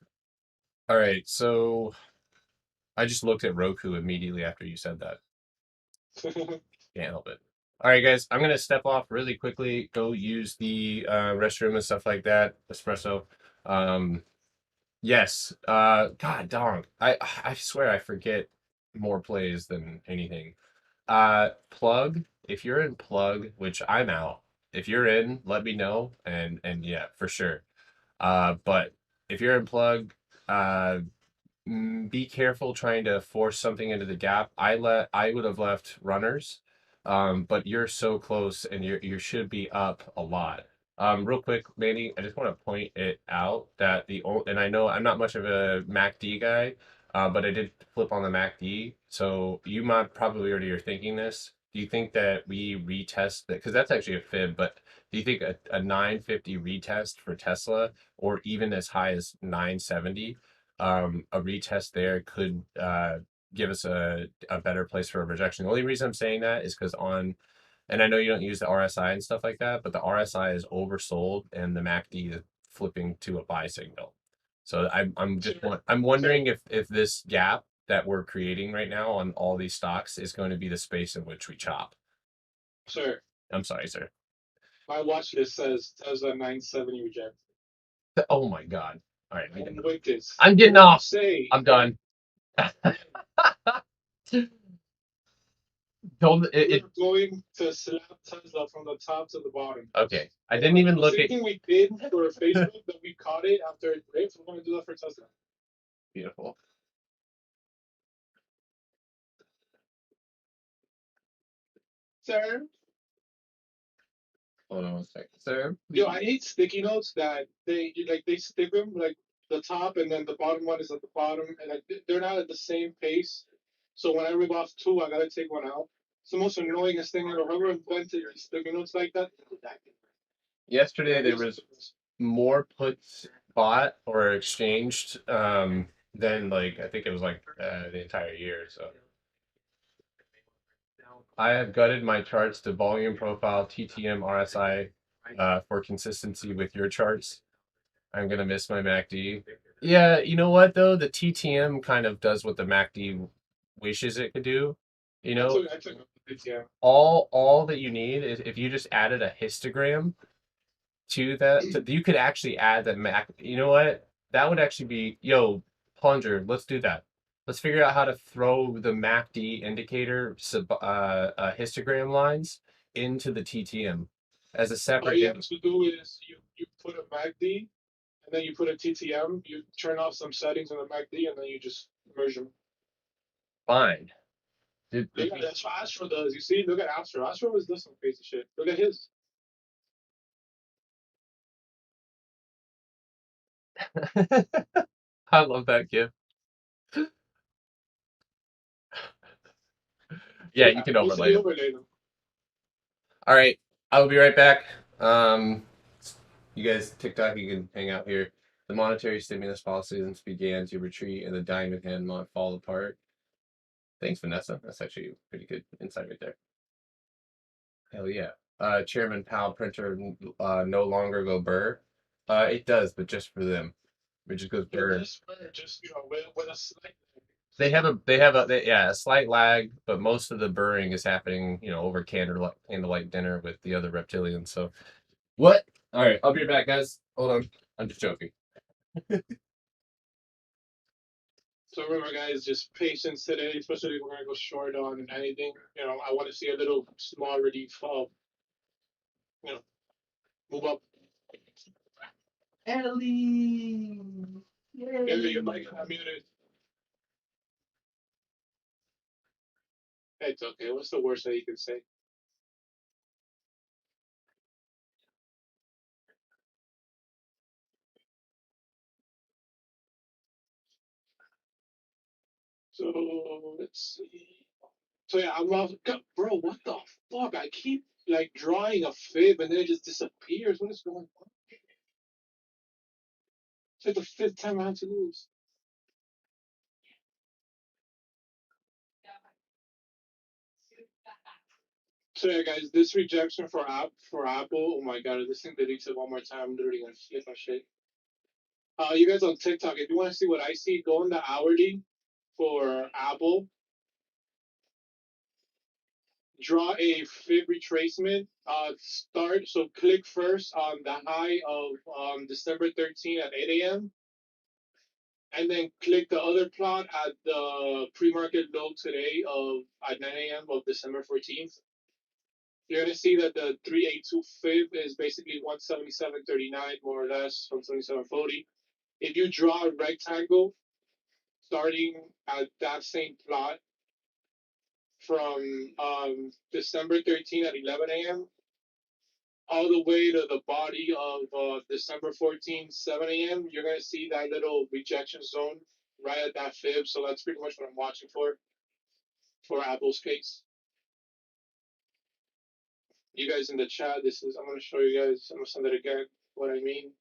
all right, so I just looked at Roku immediately after you said that. Can't help it. All right, guys, I'm gonna step off really quickly, go use the restroom and stuff like that. Espresso. Um, yes. God dong. I swear I forget more plays than anything. Plug. If you're in plug, which I'm out. If you're in, let me know. And yeah, for sure. But if you're in plug, be careful trying to force something into the gap. I would have left runners, but you're so close and you should be up a lot. Real quick, Manny, I just want to point it out that and I know I'm not much of a MACD guy, but I did flip on the MACD, so you might probably already are thinking this. Do you think that we retest that? Because that's actually a fib, but do you think a 950 retest for Tesla or even as high as 970? A retest there could give us a better place for a rejection. The only reason I'm saying that is because and I know you don't use the RSI and stuff like that, but the RSI is oversold and the MACD is flipping to a buy signal. So I'm wondering if this gap that we're creating right now on all these stocks is going to be the space in which we chop. Sir, I'm sorry, sir. my watch list says Tesla 970 reject. Oh my God. All right. I'm with this. I'm getting What you off. say? I'm done. Told We're going to slap Tesla from the top to the bottom. okay. I didn't even The look same at thing we did for Facebook that we caught it after it breaks. We're going to do that for Tesla. beautiful. Sir, Hold on one second, sir. Yo, I hate sticky notes that they stick them like the top and then the bottom one is at the bottom and like they're not at the same pace. So when I rip off two, I gotta take one out. It's the most annoyingest thing ever. Whoever invented sticky notes like that. Yesterday there was more puts bought or exchanged than like I think it was like the entire year. So I have gutted my charts to volume profile, TTM, RSI for consistency with your charts. I'm gonna miss my MACD. Yeah, you know what though? The TTM kind of does what the MACD wishes it could do. You know, I took it, yeah. all that you need is if you just added a histogram to that, you could actually add the Mac. You know what? That would actually be, yo, Plunger, let's do that. Let's figure out how to throw the MACD indicator histogram lines into the TTM as a All separate. you have to do is you put a MACD and then you put a TTM. You turn off some settings on the MACD and then you just merge them. Fine. Yeah, that's what Astro does. You see, look at Astro. Astro is doing some crazy shit. Look at his. I love that gift. Yeah, you can overlay them. Overlay them. All right, I will be right back. Um, you guys, TikTok, you can hang out here. The monetary stimulus policies began to retreat, and the diamond hand might fall apart. Thanks, Vanessa. That's actually pretty good insight right there. Hell yeah. Chairman Powell printer no longer go burr. It does, but just for them. It just goes burr. Just with a slight. Yeah, a slight lag, but most of the burring is happening, over candlelight dinner with the other reptilians. So what? All right, I'll be back, guys. Hold on. I'm just joking. So remember, guys, just patience today, especially if we're gonna go short on anything. I want to see a little small relief of, move up. Ellie. Maybe your mic not muted. It's okay. What's the worst that you can say? So let's see. So yeah, I'm off. Bro, what the fuck? I keep like drawing a fib and then it just disappears. What is going on? It's like the fifth time I have to lose. So yeah, guys, this rejection for Apple. Oh my god, if this thing deletes it one more time, I'm literally gonna flip my shit. You guys on TikTok, if you want to see what I see, go in the hourly for Apple. Draw a fib retracement. Start. So click first on the high of December 13 at 8 a.m. and then click the other plot at the pre-market low today of at 9 a.m. of December 14th. You're gonna see that the 382 fib is basically 177.39 more or less, 177.40. If you draw a rectangle starting at that same plot from December 13 at 11 a.m. all the way to the body of December 14, 7 a.m., you're going to see that little rejection zone right at that fib. So that's pretty much what I'm watching for Apple's case. You guys in the chat, I'm going to show you guys, I'm going to send it again, what I mean.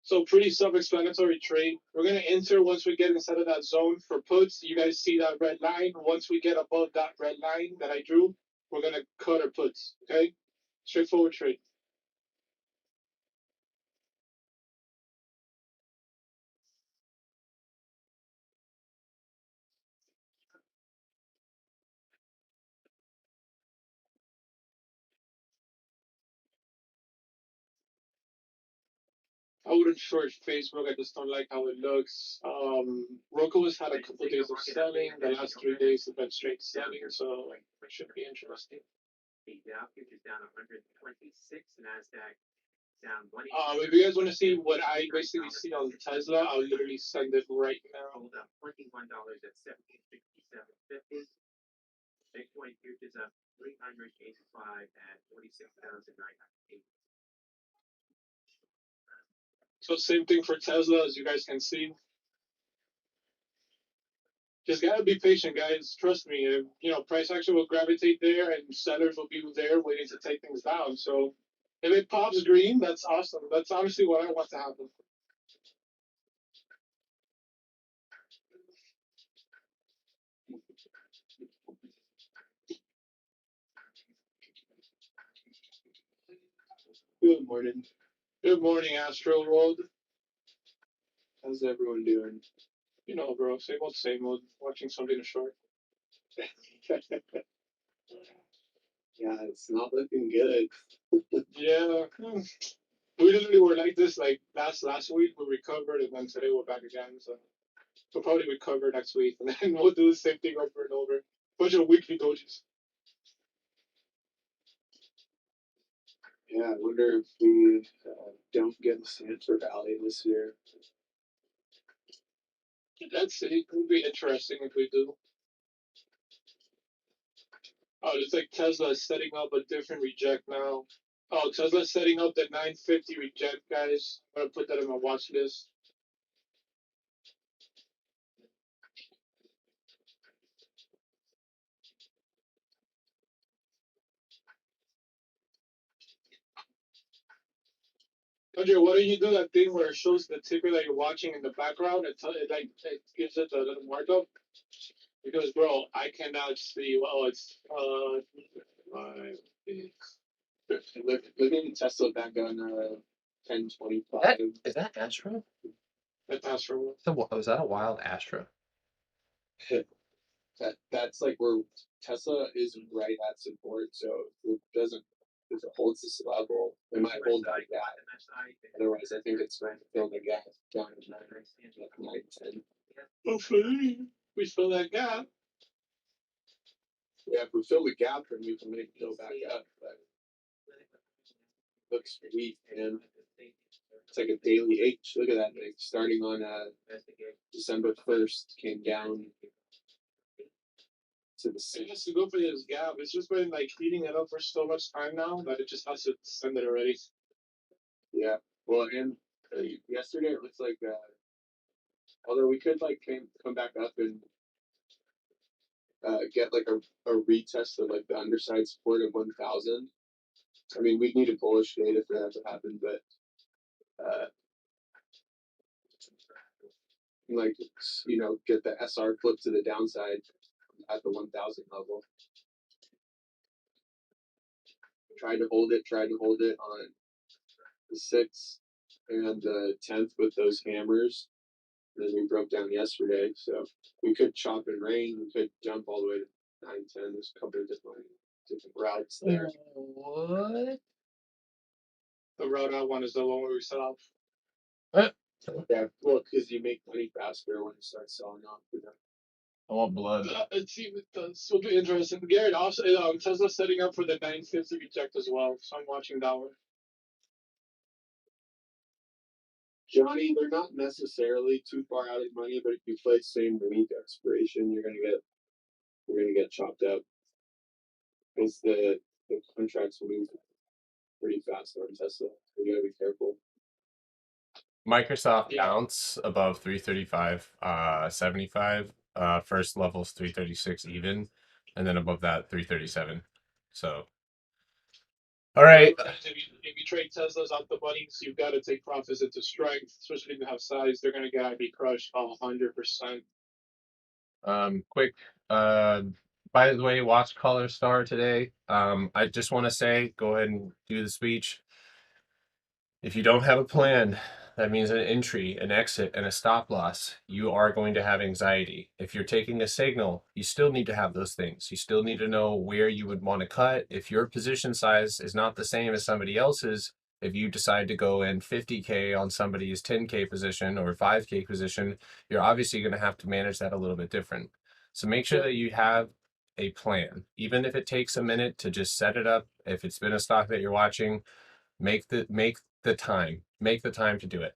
So pretty self-explanatory trade. We're going to enter once we get inside of that zone for puts. You guys see that red line. Once we get above that red line that I drew, we're going to cut our puts, okay? Straightforward trade. I wouldn't short Facebook. I just don't like how it looks. Roku has had a couple of days of selling. The last 3 days have been straight selling, so it should be interesting. The Dow futures down 126, Nasdaq If you guys want to see what I basically see on Tesla, I'll literally send it right now. So same thing for Tesla, as you guys can see. Just gotta be patient, guys. Trust me. Price action will gravitate there, and sellers will be there waiting to take things down. So if it pops green, that's awesome. That's honestly what I want to happen. Good morning. Good morning, Astro World. How's everyone doing? Bro, same old. Watching something short. Yeah, it's not looking good. Yeah. We literally were like this like last week. We recovered, and then today we're back again. So we'll probably recover next week, and then we'll do the same thing over and over. Bunch of weekly dojis. Yeah, I wonder if we don't get the Sanford Valley this year. Let's see. It would be interesting if we do. Oh, it's like Tesla is setting up a different reject now. Oh, Tesla's setting up the 950 reject, guys. I'm gonna put that in my watch list. Andre, why don't you do that thing where it shows the ticker that you're watching in the background? It gives it a little markup. Because bro, I cannot see. Well, it's 5, 6. Look at Tesla back on 1025. Is that Astro? That's for Was that a wild Astro? That's like where Tesla is right at support, so if it holds this level, it might hold that gap. Otherwise, I think it's going to fill the gap down to 910. hopefully we fill that gap. Yeah, if we fill the gap, then we can make it go back up. But looks weak, and it's like a daily H. Look at that thing. Starting on December 1st, came down to the It has 6th. to go for this gap. It's just been like heating it up for so much time now that it just has to send it already. Yeah. Well, and yesterday it looks like, although we could like come back up and get like a retest of like the underside support of 1,000. I mean, we'd need a bullish data for that to happen, but like get the SR flip to the downside at the 1,000 level. Tried to hold it on the 6th and the 10th with those hammers. And then we broke down yesterday, so we could chop and rain. We could jump all the way to 910. There's a couple of different routes there. What? The route I want is the one where we set off. Yeah, well, because you make money faster when you start selling off. I want blood. Let's see if it does. Will be interesting. Garrett, also Tesla's setting up for the 950 reject as well, so I'm watching that one. Johnny, they're not necessarily too far out of money, but if you play same week expiration, you're gonna get chopped up because the contracts move pretty fast on Tesla. You gotta be careful. Microsoft Yeah. bounce above 335, 75. First level's 336 even, and then above that 337. So, all right. If you trade Teslas out the money, so you've got to take profits into strength, especially if you have size. They're gonna gotta be crushed 100%. Quick. By the way, watch Color Star today. I just want to say, go ahead and do the speech. If you don't have a plan, that means an entry, an exit, and a stop loss. You are going to have anxiety. If you're taking a signal, you still need to have those things. You still need to know where you would want to cut. If your position size is not the same as somebody else's, if you decide to go in 50K on somebody's 10K position or 5K position, you're obviously going to have to manage that a little bit different. So make sure that you have a plan, even if it takes a minute to just set it up. If it's been a stock that you're watching, make the time. Make the time to do it.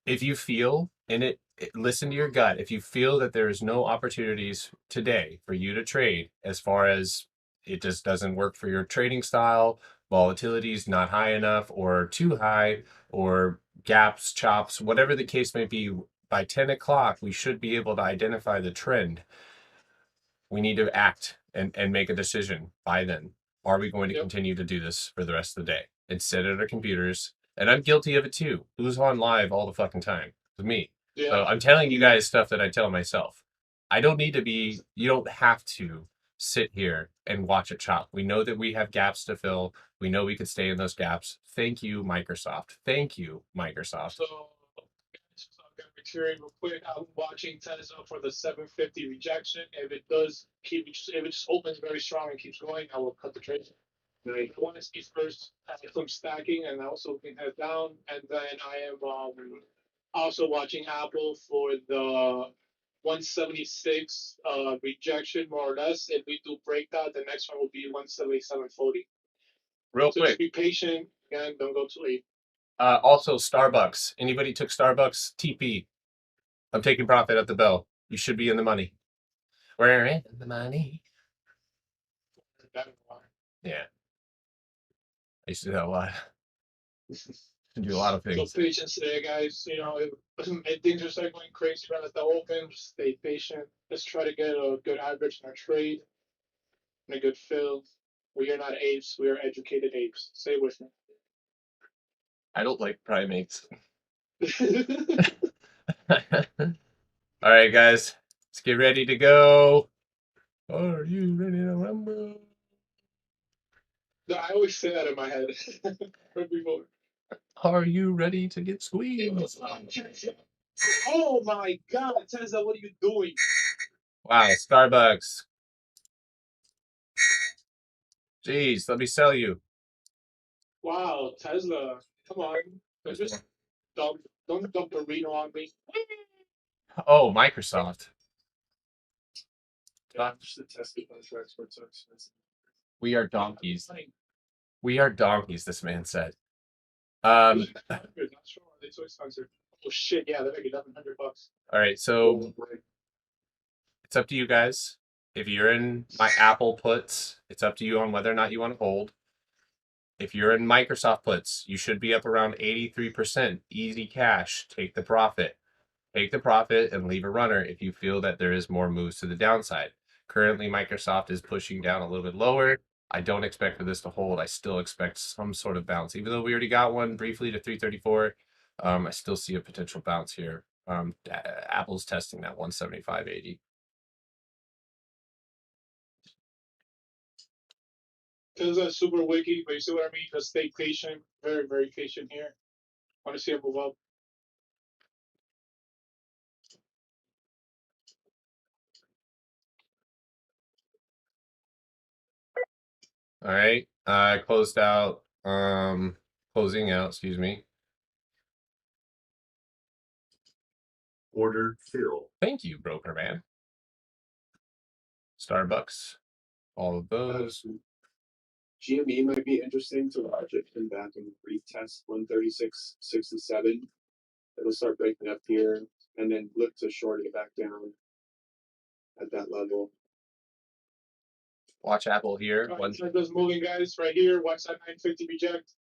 If you feel in it, listen to your gut. If you feel that there is no opportunities today for you to trade, as far as it just doesn't work for your trading style, volatility is not high enough or too high, or gaps, chops, whatever the case may be, by 10 o'clock, we should be able to identify the trend. We need to act and make a decision by then. Are we going to Yep. continue to do this for the rest of the day and sit at our computers? And I'm guilty of it too. Who's on live all the fucking time? It's me. Yeah. So I'm telling you guys stuff that I tell myself. I don't need to be, you don't have to sit here and watch it chop. We know that we have gaps to fill. We know we could stay in those gaps. Thank you, Microsoft. Thank you, Microsoft. So, I'm gonna material real quick. I'm watching Tesla for the 750 rejection. If it does keep, if it just opens very strong and keeps going, I will cut the trade. I want to see first some stacking, and also can head down. And then I am also watching Apple for the 176 rejection, more or less. If we do breakout, the next one will be 177.40. Real So quick. just be patient and don't go too late. Also, Starbucks. Anybody took Starbucks? TP. I'm taking profit at the bell. You should be in the money. We're in the money. Yeah. I used to do that a lot. Do a lot of So things. patience today, guys. You know, if things are start going crazy right at the open, just stay patient. Let's try to get a good average in our trade and a good fill. We are not apes. We are educated apes. Stay with me. I don't like primates. All right, guys. Let's get ready to go. Are you ready to rumble? No, I always say that in my head. Right before. Are you ready to get squeezed? Oh my God, Tesla, what are you doing? Wow, Starbucks. Jeez, let me sell you. Wow, Tesla, come on. Just don't dump a Reno on me. Oh, Microsoft. Just the Tesla contracts were so expensive. We are donkeys. We are donkeys, this man said. Not sure. Are they so expensive? Oh shit, yeah, they're like $1,100. All right, so it's up to you guys. If you're in my Apple puts, it's up to you on whether or not you want to hold. If you're in Microsoft puts, you should be up around 83%. Easy cash. Take the profit. Take the profit and leave a runner if you feel that there is more moves to the downside. Currently, Microsoft is pushing down a little bit lower. I don't expect for this to hold. I still expect some sort of bounce. Even though we already got one briefly to 334, I still see a potential bounce here. Apple's testing that 175.80. Tesla's super wiki, but you see what I mean? Just stay patient. Very, very patient here. Want to see it move up. All right. I closed out, closing out, excuse me. Order fill. Thank you, broker man. Starbucks, all of those. GME might be interesting to watch it come back and retest 136.67. It'll start breaking up here and then look to short it back down at that level. Watch Apple here. All right, Tesla's moving, guys. Right here. Watch that 950 reject.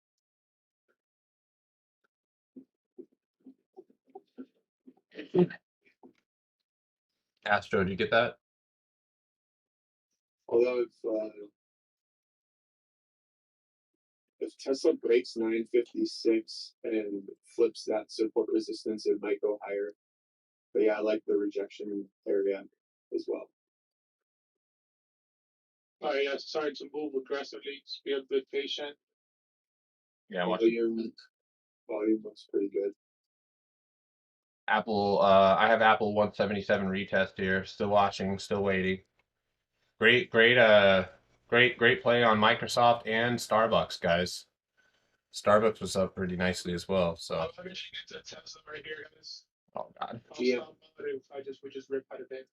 Astro, did you get that? Although if Tesla breaks 956 and flips that support resistance, it might go higher. But yeah, I like the rejection area as well. All right, yeah, starting to move aggressively. Just be a bit patient. Yeah, Volume looks pretty good. Apple, I have Apple 177 retest here. Still watching, still waiting. Great play on Microsoft and Starbucks, guys. Starbucks was up pretty nicely as well. So, I'm gonna get to Tesla right here, guys. oh god. I'll stop if we just rip out of it.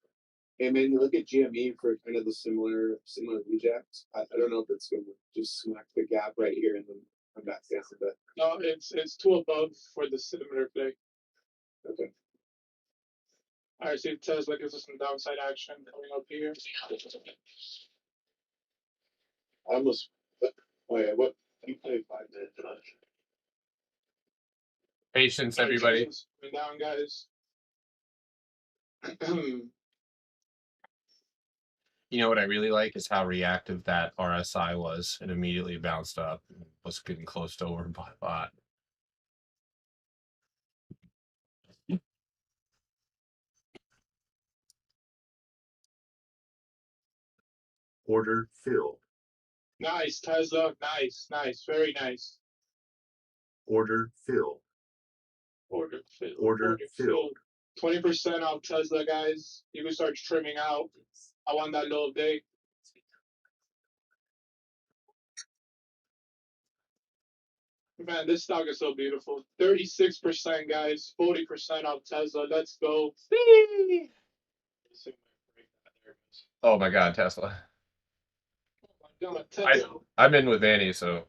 And man, you look at GME for kind of the similar reject. I don't know if it's going to just smack the gap right here and then I'm back down a bit. No, it's two above for the similar play. Okay. All right, see if Tesla gives us some downside action coming up here. I almost. Oh yeah, what? You played 5 minutes. Patience, All right, everybody. Tesla's coming down, guys. You know what I really like is how reactive that RSI was. It immediately bounced up. Was getting close to overbought. Order filled. Nice, Tesla. Nice, very nice. Order filled. Order filled. Order filled. 20% off Tesla, guys. You can start trimming out. I want that low day. Man, this stock is so beautiful. 36%, guys. 40% off Tesla. Let's go. Oh my God, Tesla. Oh my God, Tesla. I'm in with Annie, so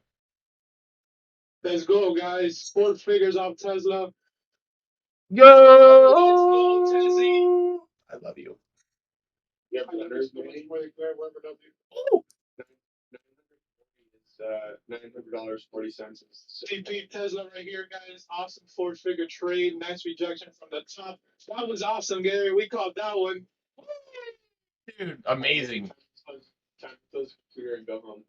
Let's go, guys. 4 figures off Tesla. go. Let's go, Tezzy. I love you. Yeah, I love this movie. Ooh. $900.40. CP Tesla right here, guys. Awesome 4-figure trade. Nice rejection from the top. That was awesome, Gary. We caught that one. Dude, amazing. Time to close the computer and go home.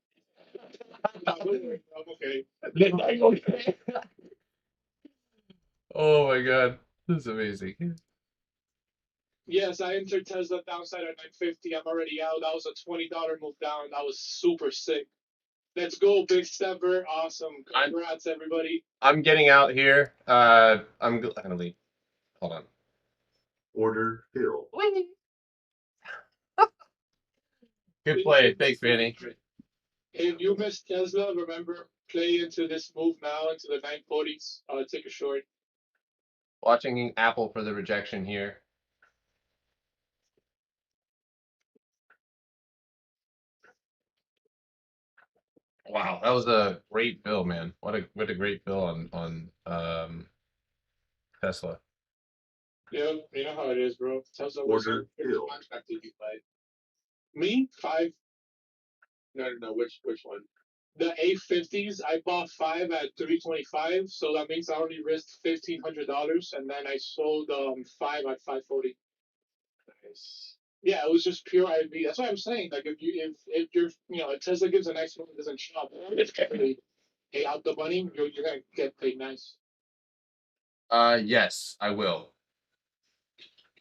Okay. Oh my God, this is amazing. Yes, I entered Tesla downside at 950. I'm already out. That was a $20 move down. That was super sick. Let's go, big stepper. Awesome. Congrats, everybody. I'm getting out here. I'm gonna leave. Hold on. Order filled. Good play. Thanks, Manny. If you missed Tesla, remember, play into this move now, into the 940s. Take a short. Watching Apple for the rejection here. Wow, that was a great bill, man. What a great bill on Tesla. Yeah, you know how it is, bro. Tesla was Order filled. Contract did you play? me 5. No. Which one? The A50s, I bought 5 at 325, so that means I only risked $1,500, and then I sold 5 at 540. Nice. Yeah, it was just pure IV. That's what I'm saying. Like if you're if Tesla gives a nice one, it doesn't shop. It's really pay out the money. You're gonna get paid nice. Yes, I will.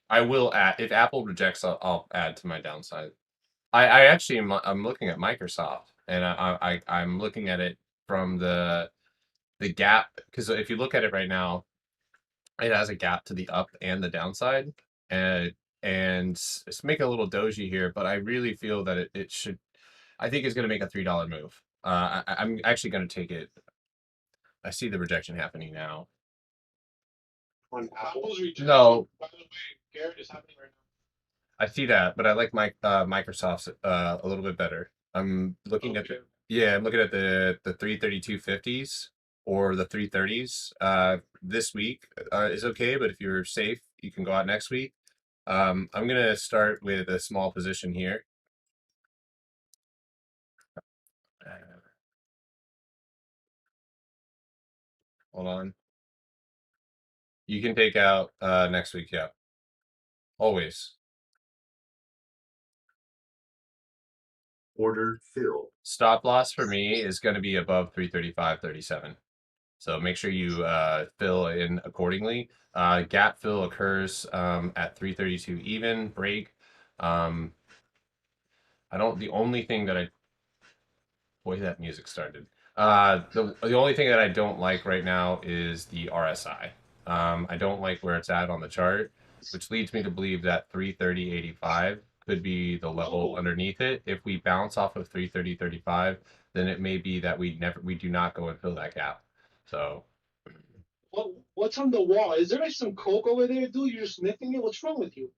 I will add if Apple rejects, I'll add to my downside. I actually I'm looking at Microsoft, and I'm looking at it from the gap, because if you look at it right now, it has a gap to the up and the downside, and it's making a little doji here, but I really feel that it should. I think it's going to make a $3 move. I'm actually going to take it. I see the rejection happening now. On Apple. Apple's rejection. No. By the way, Garrett is happening right I see that, but I like Microsoft's a little bit better. I'm looking at Okay. I'm looking at the 332.50s or the 330s. This week is okay, but if you're safe, you can go out next week. I'm gonna start with a small position here. Hold on. You can take out next week, yeah. Always. Order filled. Stop loss for me is going to be above 335.37. So make sure you fill in accordingly. Gap fill occurs at 332 even break. The only thing that boy, that music started. The only thing that I don't like right now is the RSI. I don't like where it's at on the chart, which leads me to believe that 330.85 could be the level underneath it. If we bounce off of 330.35, then it may be that we do not go and fill that gap. So What's on the wall? Is there like some coke over there, dude? You're just sniffing it? What's wrong with you?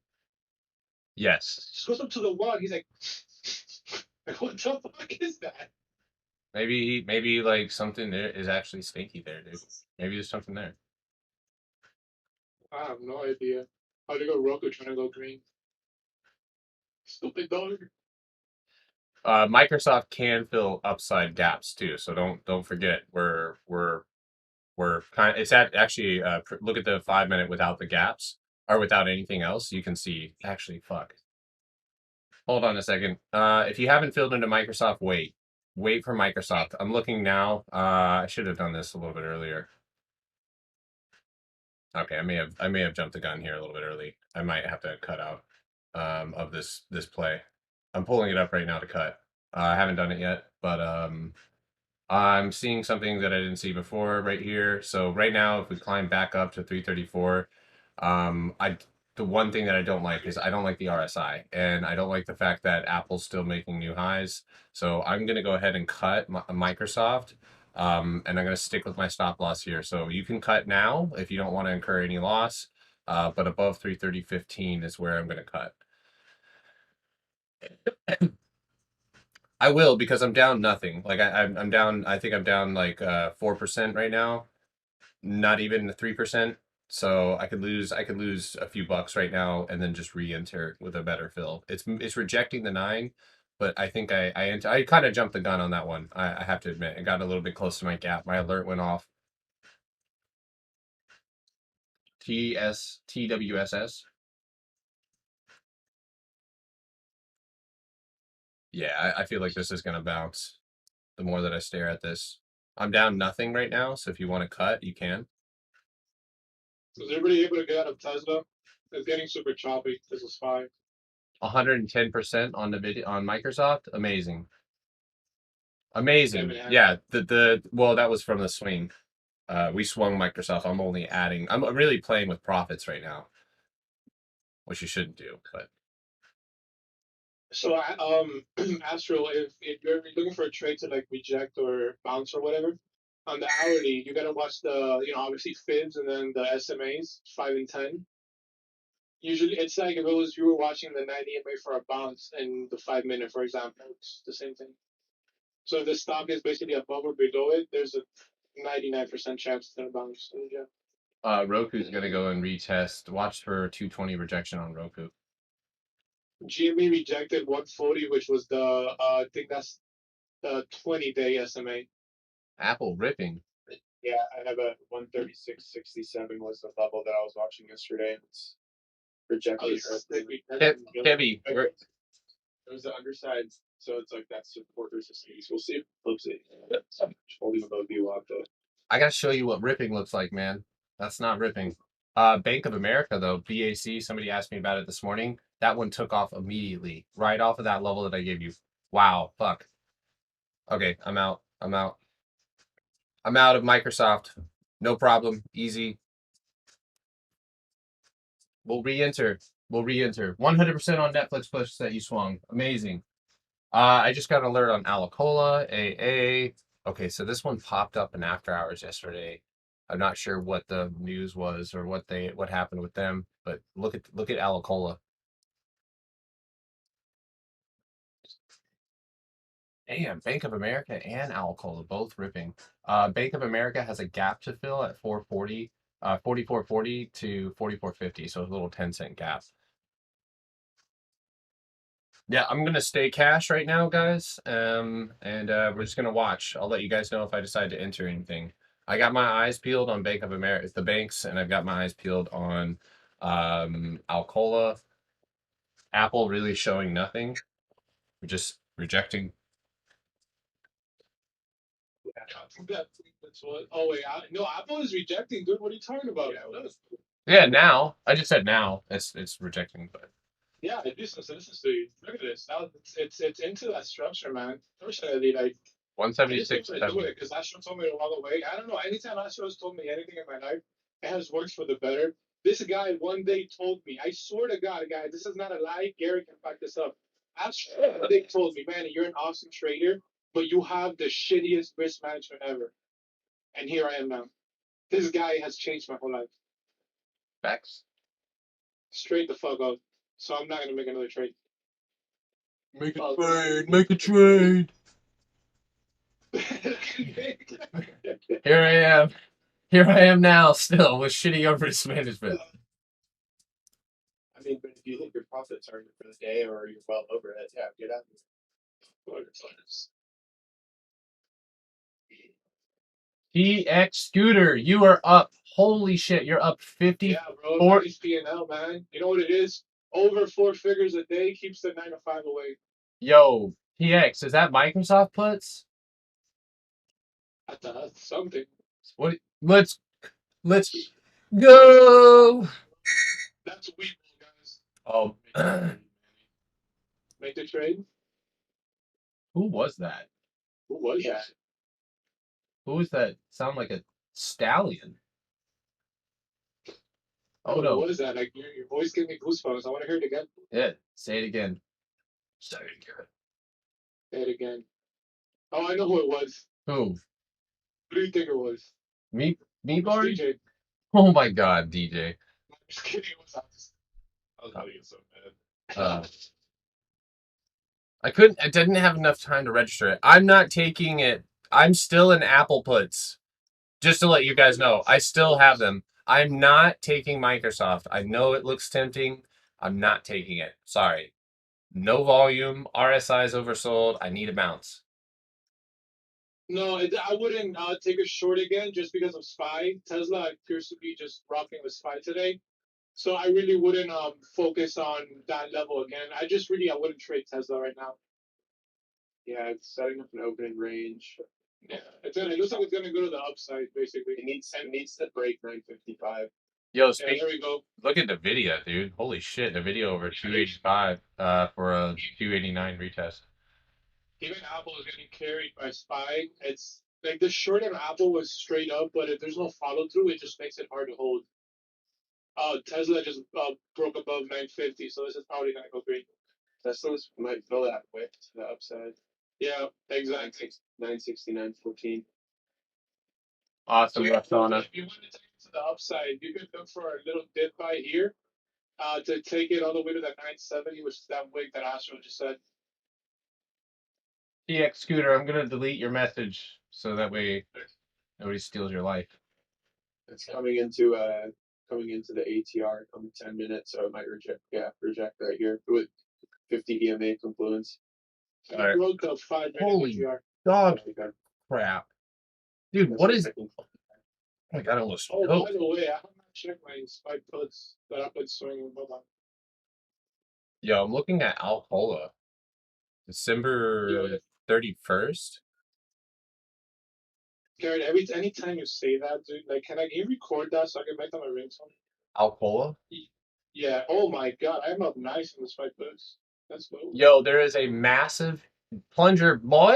yes. Just goes up to the wall. He's like, what the fuck is that? Maybe like something there is actually stinky there, dude. Maybe there's something there. I have no idea. How'd you go Roku trying to go green? Stupid dog. Microsoft can fill upside gaps too, so don't forget we're kind of it's actually look at the 5 minute without the gaps or without anything else. You can see actually fuck. Hold on a second. If you haven't filled into Microsoft, wait for Microsoft. I'm looking now. I should have done this a little bit earlier. Okay, I may have jumped the gun here a little bit early. I might have to cut out of this play. I'm pulling it up right now to cut. I haven't done it yet, but I'm seeing something that I didn't see before right here. So right now, if we climb back up to 334, the one thing that I don't like is I don't like the RSI, and I don't like the fact that Apple's still making new highs. So I'm gonna go ahead and cut Microsoft, and I'm gonna stick with my stop loss here. So you can cut now if you don't want to incur any loss, but above 330.15 is where I'm gonna cut. I will because I'm down nothing. Like I'm down. I think I'm down like 4% right now. Not even 3%. So I could lose a few bucks right now and then just re-enter with a better fill. It's rejecting the 9, but I think I kind of jumped the gun on that one. I have to admit, it got a little bit close to my gap. My alert went off. TWSS. Yeah, I feel like this is gonna bounce. The more that I stare at this, I'm down nothing right now. So if you want to cut, you can. Was everybody able to get out of Tesla? It's getting super choppy. This is fine. 110% on the video on Microsoft. Amazing. Amazing. Yeah, Yeah, well, that was from the swing. We swung Microsoft. I'm only adding. I'm really playing with profits right now, which you shouldn't do. But So, Astro, if you're looking for a trade to like reject or bounce or whatever, on the hourly, you gotta watch the, obviously fibs and then the SMAs, 5 and 10. Usually, it's like if it was you were watching the 90 MA for a bounce in the 5 minute, for example, it's the same thing. So if the stock is basically above or below it, there's a 99% chance it's gonna bounce. So, yeah. Roku's gonna go and retest. Watch for 220 rejection on Roku. GME rejected 140, which was I think that's the 20-day SMA. Apple ripping. Yeah, I have a 136.67 was the level that I was watching yesterday. It's rejected. Heavy. It was the underside, so it's like that's support resistance. We'll see. Let's see. Holding above VWAP though. I gotta show you what ripping looks like, man. That's not ripping. Bank of America though, BAC. Somebody asked me about it this morning. That one took off immediately, right off of that level that I gave you. Wow, fuck. Okay, I'm out. I'm out. I'm out of Microsoft. No problem. Easy. We'll re-enter. We'll re-enter. 100% on Netflix push that you swung. Amazing. I just got an alert on Alacola, AA. Okay, so this one popped up in after hours yesterday. I'm not sure what the news was or what happened with them, but look at Alacola. Damn, Bank of America and Alacola both ripping. Bank of America has a gap to fill at 440, 4440 to 4450, so a little 10-cent gap. Yeah, I'm gonna stay cash right now, guys. And we're just gonna watch. I'll let you guys know if I decide to enter anything. I got my eyes peeled on Bank of America, the banks, and I've got my eyes peeled on Alcola. Apple really showing nothing. We're just rejecting. That's what. Oh wait, no, Apple is rejecting. Dude, what are you talking about? Yeah, now. I just said now. It's rejecting, but Yeah, it is listen to you. Look at this. Now it's into that structure, man. Unfortunately, like I just 176. don't do it because Astro told me to walk away. I don't know. Anytime Astro's told me anything in my life, it has worked for the better. This guy one day told me, I swear to God, guys, this is not a lie. Gary can back this up. Astro one day told me, man, you're an awesome trader, but you have the shittiest risk management ever. And here I am now. This guy has changed my whole life. Facts. Straight the fuck up. So I'm not gonna make another trade. Make a trade. Make a trade. Here I am. Here I am now, still with shitty risk management. I mean, but if you hit your profit target for the day or you're well over it, yeah, get out. TX Scooter, you are up. Holy shit, you're up 50. Yeah, bro. Nice P&L, man. You know what it is? Over 4 figures a day keeps the 9 to 5 away. Yo, TX, is that Microsoft puts? That's something. What? Let's go. That's weak, guys. Oh, Make the trade. who was that? Who was that? Who was that? Sound like a stallion. Oh What no. was that? Like your voice gave me goosebumps. I want to hear it again. Yeah, say it again. Say it again. Say it again. Oh, I know who it was. Who? Who do you think it was? Me It was Barty? DJ. Oh my god, DJ. I'm just kidding. It was I was having it so bad. Uh, I didn't have enough time to register it. I'm not taking it. I'm still in Apple puts. Just to let you guys know, I still have them. I'm not taking Microsoft. I know it looks tempting. I'm not taking it. Sorry. No volume. RSI is oversold. I need a bounce. No, I wouldn't take a short again just because of SPY. Tesla appears to be just rocking with SPY today. So I really wouldn't focus on that level again. I wouldn't trade Tesla right now. Yeah, it's setting up an opening range. Yeah, it looks like it's gonna go to the upside basically. It needs to break 955. Yo, Yeah, there we go. look at the video, dude. Holy shit, the video over 285 for a 289 retest. Even Apple is getting carried by SPY. It's like the short of Apple was straight up, but if there's no follow through, it just makes it hard to hold. Tesla just broke above 950, so this is probably gonna go great. Tesla might fill that wick to the upside. Yeah, exactly. 969.14. Awesome, So Roxana. if you want to take it to the upside, you could look for a little dip by here to take it all the way to that 970, which is that wick that Astro just said. TX Scooter, I'm gonna delete your message so that way nobody steals your life. It's coming into the ATR on the 10 minutes, so it might reject right here with 50 EMA confluence. So All right. broke the 5 minute Holy ATR. dog Okay. crap. Dude, what is... Oh my god, I almost... Oh, by the way, I have not checked my SPY puts that I've been swinging. Hold on. Yo, I'm looking at Alcola. December 31st. Garrett, anytime you say that, dude, like, can you record that so I can make that my ringtone? Alcola? Yeah. Oh my god, I'm up nice in the SPY puts. Let's go. Yo, there is a massive plunger, boy.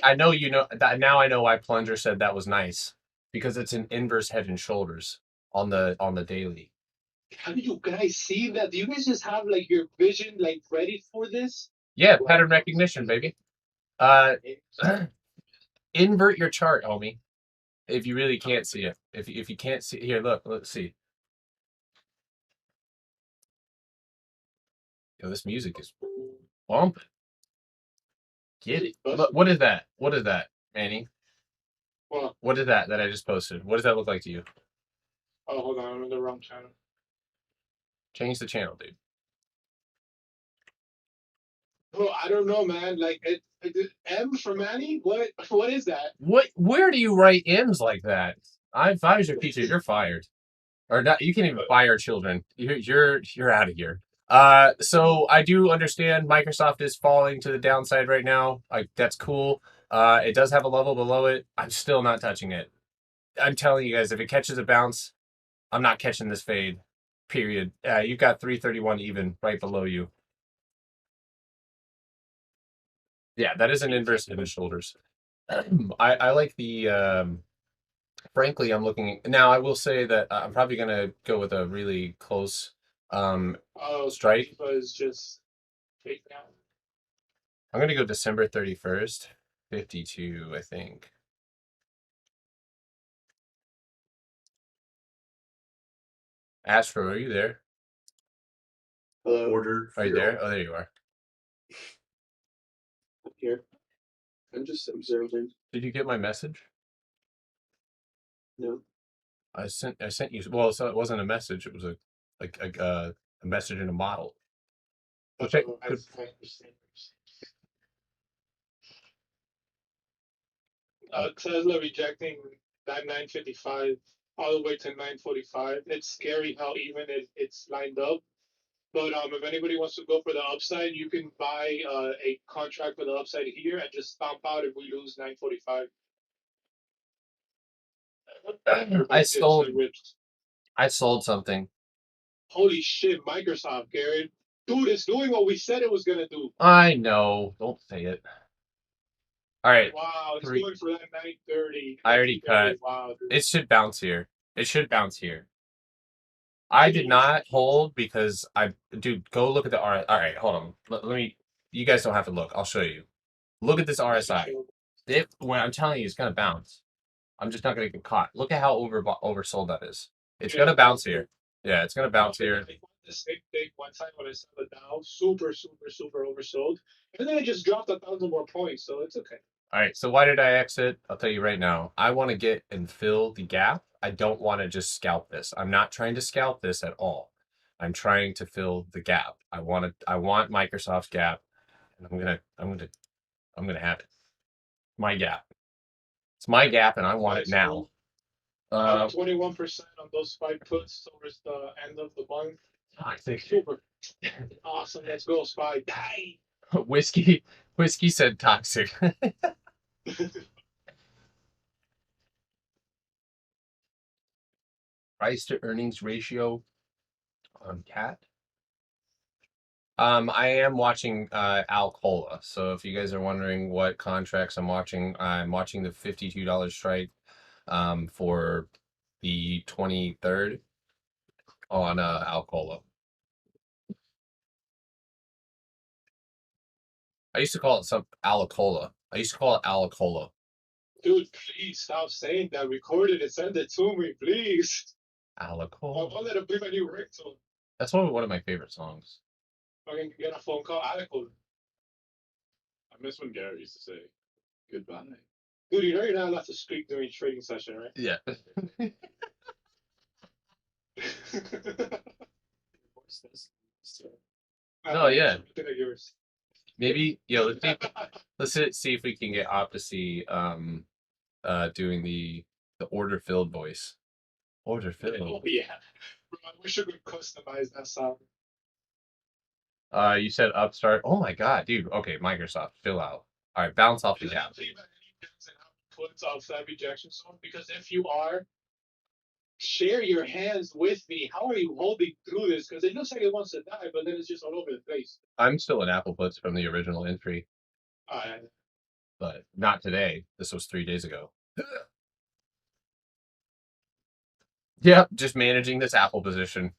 I know you know that now. I know why plunger said that was nice because it's an inverse head and shoulders on the daily. How do you guys see that? Do you guys just have like your vision like ready for this? Yeah, pattern recognition, baby. Invert your chart, homie. If you really can't see it, if you can't see here, look, let's see. Yo, this music is bumping. Get it. Look, what is that? What is that, Manny? What is that I just posted? What does that look like to you? Oh, hold on, I'm in the wrong channel. Change the channel, dude. Bro, I don't know, man. Like M for Manny? What is that? Where do you write M's like that? If I was your teacher, you're fired. Or not, you can't even fire children. You're out of here. So I do understand Microsoft is falling to the downside right now. That's cool. It does have a level below it. I'm still not touching it. I'm telling you guys, if it catches a bounce, I'm not catching this fade. Period. You've got 331 even right below you. Yeah, that is an inverse head and shoulders. I like the frankly, I'm looking now. I will say that I'm probably gonna go with a really close strike. Was just fake now. I'm gonna go December 31st, 52, I think. Astro, are you there? Hello. Order Are you fill. there? Oh, there you are. Here. I'm just observing. Did you get my message? No. I sent you. Well, so it wasn't a message. It was a message in a model. Which I I could, understand. Tesla rejecting that 955 all the way to 945. It's scary how even it's lined up. But if anybody wants to go for the upside, you can buy a contract for the upside here and just stomp out if we lose 945. I Everybody gets sold. ripped. I sold something. Holy shit, Microsoft, Garrett. Dude, it's doing what we said it was gonna do. I know. Don't say it. All right. Wow, it's Three. going for that 930. I already cut. Wow, dude. It should bounce here. It should bounce here. I did not hold because dude, go look at the RSI. All right, hold on. Let me. You guys don't have to look. I'll show you. Look at this RSI. When I'm telling you, it's gonna bounce. I'm just not gonna get caught. Look at how oversold that is. It's gonna bounce here. Yeah, it's gonna bounce here. The same thing one time when I saw the Dow, super, super, super oversold, and then it just dropped 1,000 more points, so it's okay. All right. So why did I exit? I'll tell you right now. I want to get and fill the gap. I don't want to just scalp this. I'm not trying to scalp this at all. I'm trying to fill the gap. I want Microsoft's gap, and I'm gonna have it. My gap. It's my gap, and I want it now. 21% on those 5 puts towards the end of the month. Toxic. Super. Awesome. Let's go, Spy. Die. Whiskey said toxic. Price to earnings ratio on cat. I am watching Alcola. So if you guys are wondering what contracts I'm watching the $52 strike for the 23rd on Alcola. I used to call it Alacola. I used to call it Alacola. Dude, please stop saying that. Record it and send it to me, please. I Alacola. wanted to bring a new ringtone. That's one of my favorite songs. I can get a phone call. Alcohol. I miss when Gary used to say goodbye. Dude, you know you're not allowed to speak during trading session, right? Yeah. No, yeah. Yours. Maybe let's see if we can get Opticy doing the order filled voice. Order filled. Oh yeah. Bro, I wish I could customize that sound. You said Upstart. Oh my god, dude. Okay, Microsoft, fill out. All right, bounce off the Is gap. that any chance in how to put off that rejection zone? Because if you are, share your hands with me. How are you holding through this? Because it looks like it wants to die, but then it's just all over the place. I'm still in Apple puts from the original entry, but not today. This was 3 days ago. Yep, just managing this Apple position.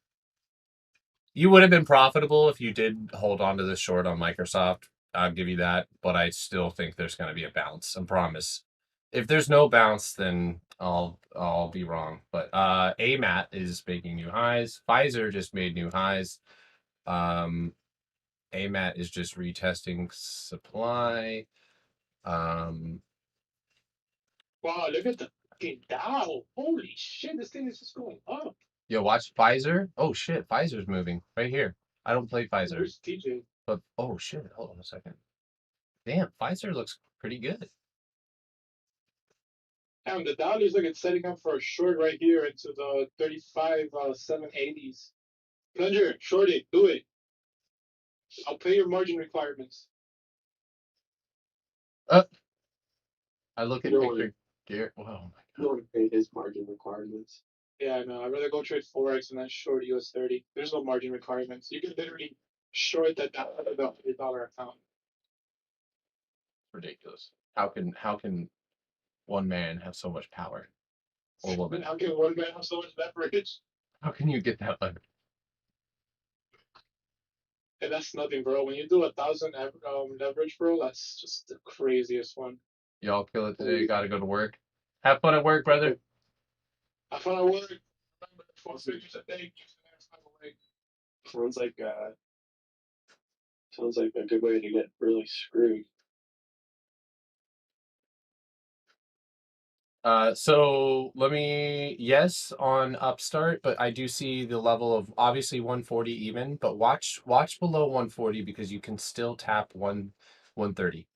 You would have been profitable if you did hold on to this short on Microsoft. I'll give you that, but I still think there's going to be a bounce. I promise. If there's no bounce, then I'll be wrong. But AMAT is making new highs. Pfizer just made new highs. AMAT is just retesting supply. Wow, look at the fucking Dow. Holy shit, this thing is just going up. Yo, watch Pfizer. Oh shit, Pfizer's moving right here. I don't play Pfizer, Where's TJ? but oh shit, hold on a second. Damn, Pfizer looks pretty good. Damn, the Dow looks like it's setting up for a short right here into the 35 780s. Plunger, short it, do it. I'll pay your margin requirements. I look at You don't Victor Garrett. Oh my You god. don't want to pay his margin requirements. Yeah, I know. I'd rather go trade Forex and then short US 30. There's no margin requirements. You can literally short that down to the $100 account. Ridiculous. How can one man have so much power? Or woman? How can one man have so much leverage? How can you get that leverage? And that's nothing, bro. When you do 1,000 leverage, bro, that's just the craziest one. Y'all kill it today. Gotta go to work. Have fun at work, brother. I found a word. Remember, 4 figures a day keeps the next time away. Sounds like a good way to get really screwed. So let me yes on upstart, but I do see the level of obviously 140 even, but watch below 140 because you can still tap 130.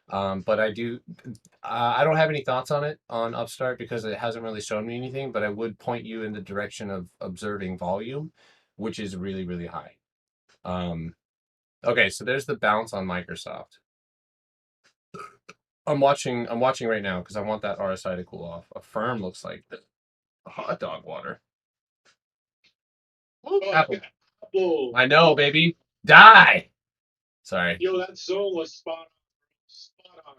But I don't have any thoughts on it on upstart because it hasn't really shown me anything, but I would point you in the direction of observing volume, which is really, really high. Okay, so there's the bounce on Microsoft. I'm watching right now because I want that RSI to cool off. A firm looks like hot dog water. Oh, Apple. Apple. I know, baby. Die. Sorry. Yo, that zone was spot on. Spot on.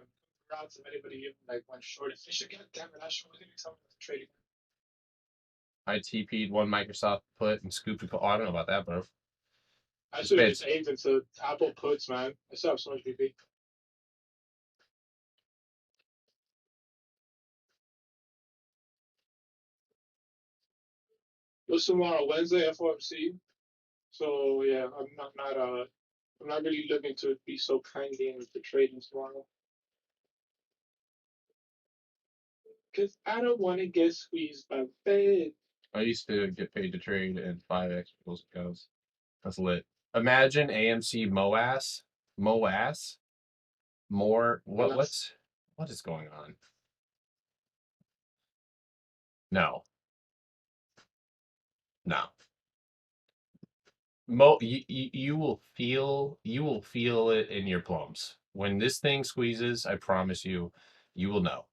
Congrats if anybody even like went short. If they should get damn it, I should really something trading. I TP'd one Microsoft put and scooped a put. Oh, I don't know about that, bro. I should have just aimed into Apple puts, man. I still have so much BP. What's tomorrow? Wednesday, FOMC. So yeah, I'm not really looking to be so kindly into trading tomorrow. Cause I don't want to get squeezed by Fed. I used to get paid to trade in 5x goes. That's lit. Imagine AMC MOAS. MOAS. More what is going on? No. No. You will feel it in your plums. When this thing squeezes, I promise you, you will know.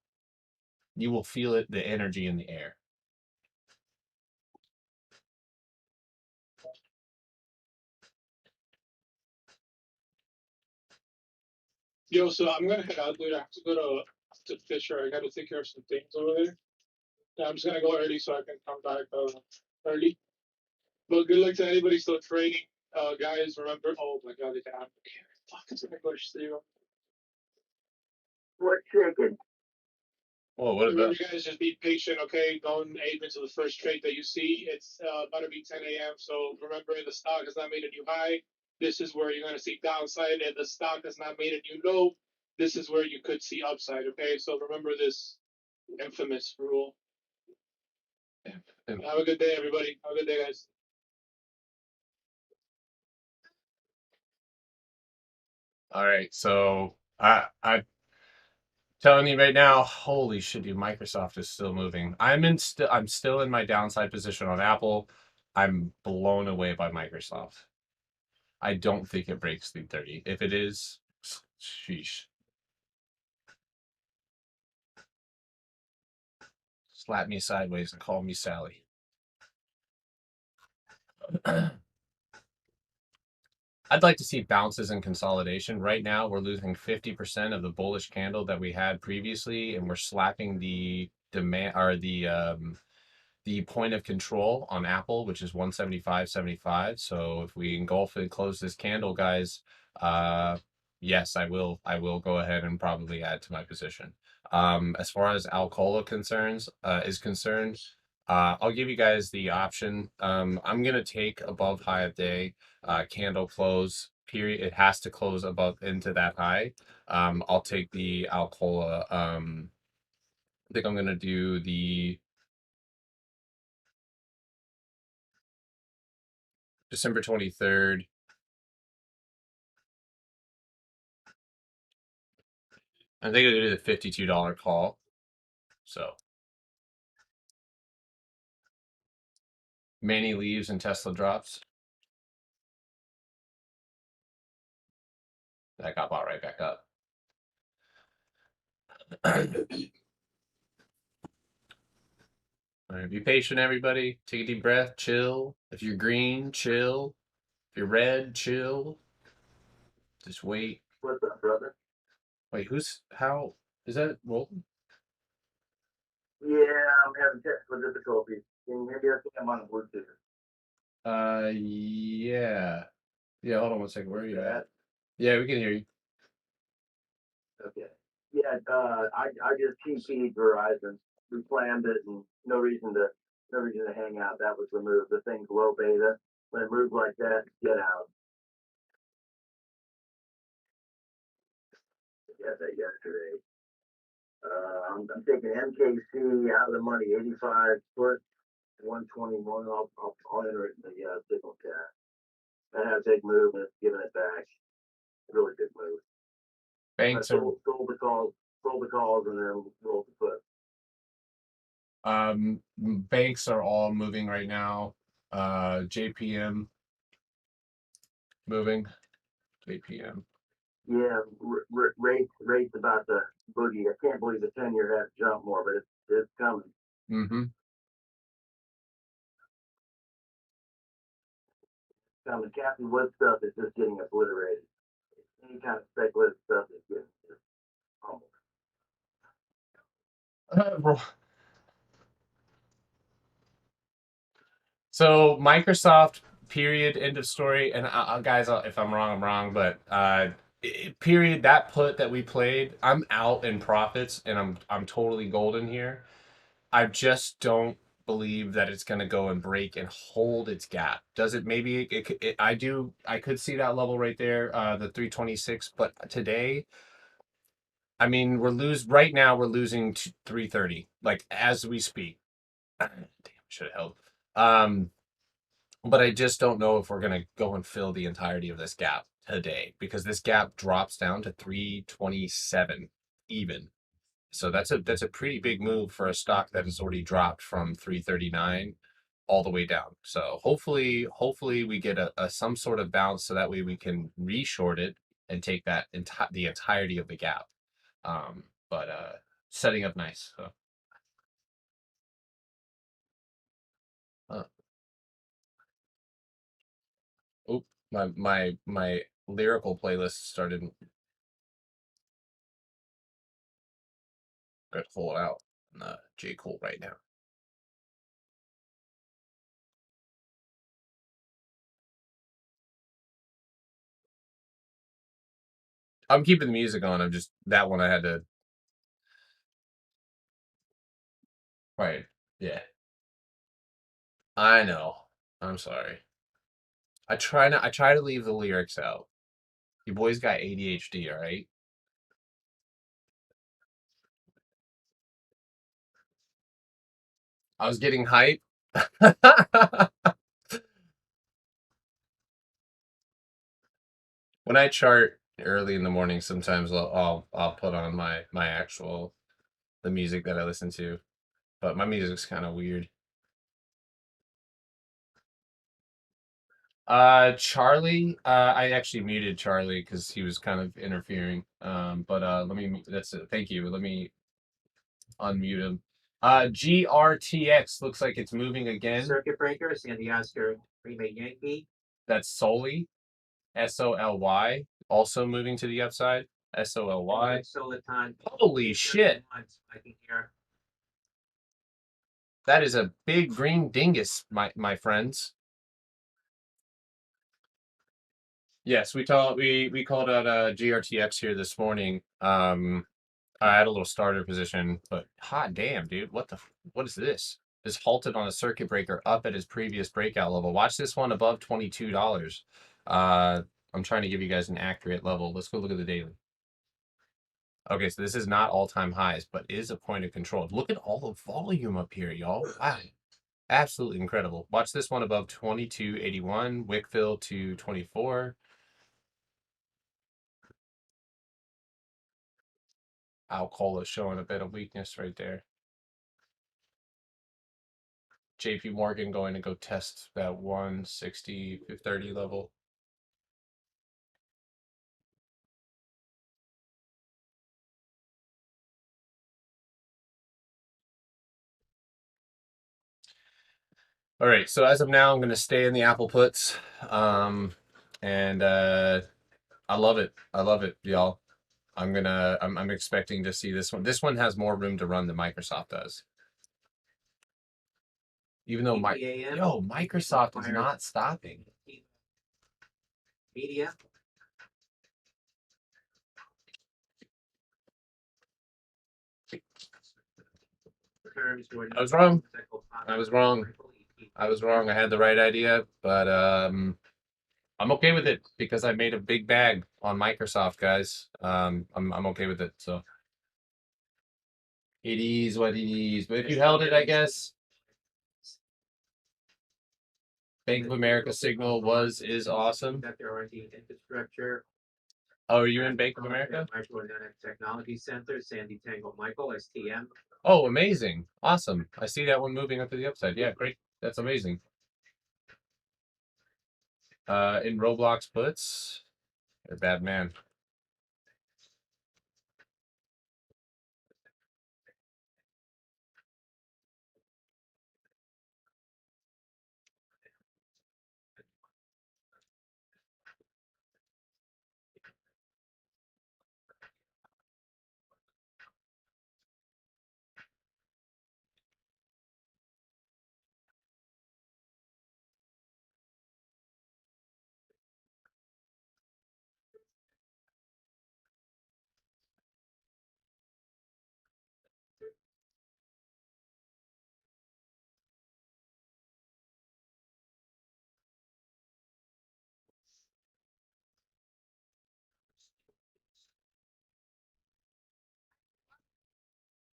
You will feel it, the energy in the air. Yo, so I'm gonna head out, dude. I have to go to Fisher. I gotta take care of some things over there. Yeah, I'm just gonna go early so I can come back early. But good luck to anybody still trading. Guys, remember. Oh my God, they can have. Fuck, it's gonna go to zero. What chicken? Oh, what is Remember, that? guys, just be patient, okay? Don't aim into the first trade that you see. It's about to be 10 a.m. So remember, the stock has not made a new high. This is where you're going to see downside. And the stock has not made a new low. This is where you could see upside, okay? So remember this infamous rule. Have a good day, everybody. Have a good day, guys. All right, so I telling you right now, holy shit, dude, Microsoft is still moving. I'm still in my downside position on Apple. I'm blown away by Microsoft. I don't think it breaks through 30. If it is, sheesh. Slap me sideways and call me Sally. I'd like to see bounces and consolidation. Right now, we're losing 50% of the bullish candle that we had previously, and we're slapping the demand or the point of control on Apple, which is 175.75. So if we engulf and close this candle, guys, yes, I will go ahead and probably add to my position. As far as Alcola is concerned, I'll give you guys the option. I'm gonna take above high of day, candle close period. It has to close above into that high. I'll take the Alcola. I think I'm gonna do the December 23rd. I think I did a $52 call. So Manny leaves and Tesla drops. That got bought right back up. All right, be patient, everybody. Take a deep breath. Chill. If you're green, chill. If you're red, chill. Just wait. What's up, brother? Wait, how is that rolling? Yeah, I'm having technical difficulties. Can you hear me? I think I'm on Bluetooth. Yeah. Yeah, hold on one second. Where are you Yeah. at? Yeah, we can hear you. Okay. Yeah, I just TP'd Verizon. We planned it and no reason to hang out. That was removed. The thing's low beta. When it moves like that, get out. Yeah, that yesterday. I'm taking MKC out of the money, 85 foot, 121. I'll enter it in the signal chat. That had a big move and it's giving it back. Really good move. I Banks are sold the calls, and then rolled the put. banks are all moving right now. JPM moving. JPM. Yeah, rates about the boogie. I can't believe the 10-year has jumped more, but it's coming. Mm-hmm. Coming. Captain Wood stuff is just getting obliterated. Any kind of speculative stuff is getting just humbled. So Microsoft, period, end of story. And guys, if I'm wrong, I'm wrong. But period, that put that we played, I'm out in profits, and I'm totally golden here. I just don't believe that it's going to go and break and hold its gap. Does it? Maybe I do. I could see that level right there, the 326. But today, I mean, right now. We're losing to 330, like as we speak. Damn, should have held. But I just don't know if we're gonna go and fill the entirety of this gap today, because this gap drops down to 327 even. So that's a pretty big move for a stock that has already dropped from 339 all the way down. So hopefully we get a some sort of bounce, so that way we can reshort it and take that the entirety of the gap. But setting up nice. So. Oop, my lyrical playlist started got full out on J. Cole right now. I'm keeping the music on. I'm just that one I had to. Right. Yeah. I know. I'm sorry. I try to leave the lyrics out. You boys got ADHD, all right? I was getting hype. When I chart early in the morning, sometimes I'll put on my actual the music that I listen to, but my music's kind of weird. Charlie, I actually muted Charlie because he was kind of interfering. But let me, that's it. Thank you. Let me unmute him. GRTX looks like it's moving again. Circuit breaker, Sandy Oscar, remake Yankee. That's Soly, SOLY, also moving to the upside. SOLY. Soliton. Holy shit. That is a big green dingus, my friends. Yes, we called out GRTX here this morning. I had a little starter position, but hot damn, dude, what is this? This halted on a circuit breaker up at his previous breakout level. Watch this one above $22. I'm trying to give you guys an accurate level. Let's go look at the daily. Okay, so this is not all-time highs, but is a point of control. Look at all the volume up here, y'all. Wow. Absolutely incredible. Watch this one above 22.81, wick fill to 24. Alcola showing a bit of weakness right there. JP Morgan going to go test that 160.30 level. All right, so as of now, I'm going to stay in the Apple puts. And I love it. I love it, y'all. I'm expecting to see this one. This one has more room to run than Microsoft does. Even though Microsoft is not stopping. Media. I was wrong. I was wrong. I was wrong. I had the right idea, but I'm okay with it because I made a big bag on Microsoft, guys. I'm okay with it. So It is what it is. But if you held it, I guess Bank of America signal is awesome. That there are the infrastructure. Oh, are you in Bank of America? Microdynamic Technology Center, Sandy Tango Michael, STM. Oh, amazing. Awesome. I see that one moving up to the upside. Yeah, great. That's amazing. In Roblox puts, you're a bad man.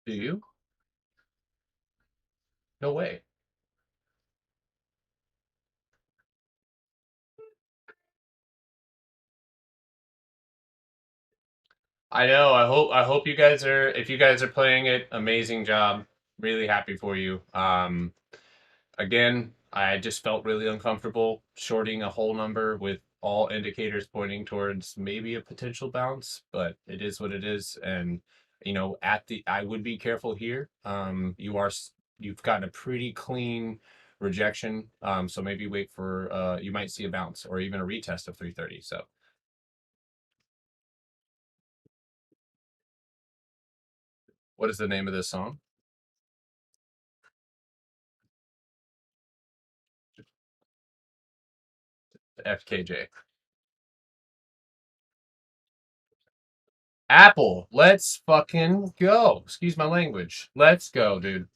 Do you? No way. I know. I hope you guys are, if you guys are playing it, amazing job. Really happy for you. Again, I just felt really uncomfortable shorting a whole number with all indicators pointing towards maybe a potential bounce, but it is what it is. And I would be careful here. You've gotten a pretty clean rejection. So maybe wait for you might see a bounce or even a retest of 330. So what is the name of this song? FKJ. Apple, let's fucking go. Excuse my language. Let's go, dude.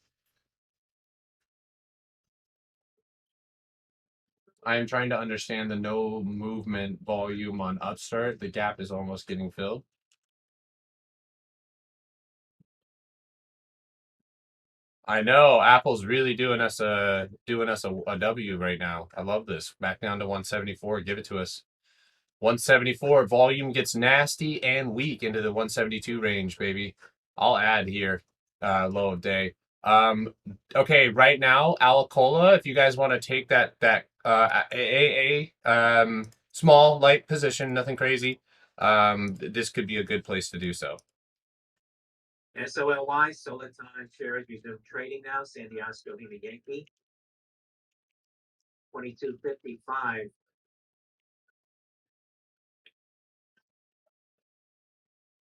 I am trying to understand the no movement volume on Upstart. The gap is almost getting filled. I know Apple's really doing us a W right now. I love this. Back down to 174. Give it to us. 174 volume gets nasty and weak into the 172 range, baby. I'll add here, low of day. Okay, right now, Alacola, if you guys want to take that AAA small light position, nothing crazy. This could be a good place to do so. SOLY, Soliton shares resume trading now. San Diego Lima Yankee. 2255.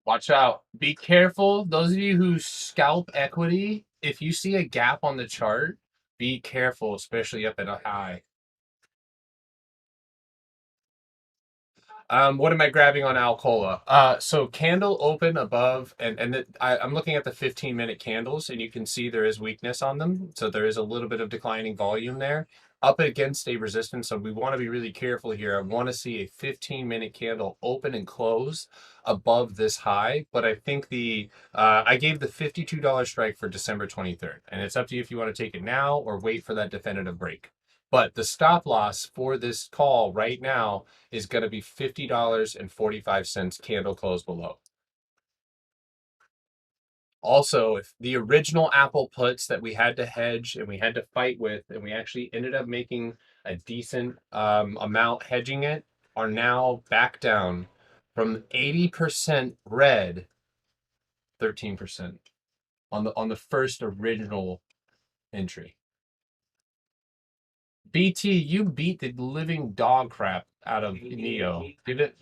Watch out. Be careful. Those of you who scalp equity, if you see a gap on the chart, be careful, especially up at a high. What am I grabbing on Alcola? So candle open above, and I'm looking at the 15-minute candles, and you can see there is weakness on them. So there is a little bit of declining volume there, up against a resistance. So we want to be really careful here. I want to see a 15-minute candle open and close above this high, but I think I gave the $52 strike for December 23rd, and it's up to you if you want to take it now or wait for that definitive break. But the stop loss for this call right now is going to be $50.45 candle close below. Also, if the original Apple puts that we had to hedge and we had to fight with, and we actually ended up making a decent amount hedging it, are now back down from 80% red, 13% on the first original entry. BT, you beat the living dog crap out of Neo.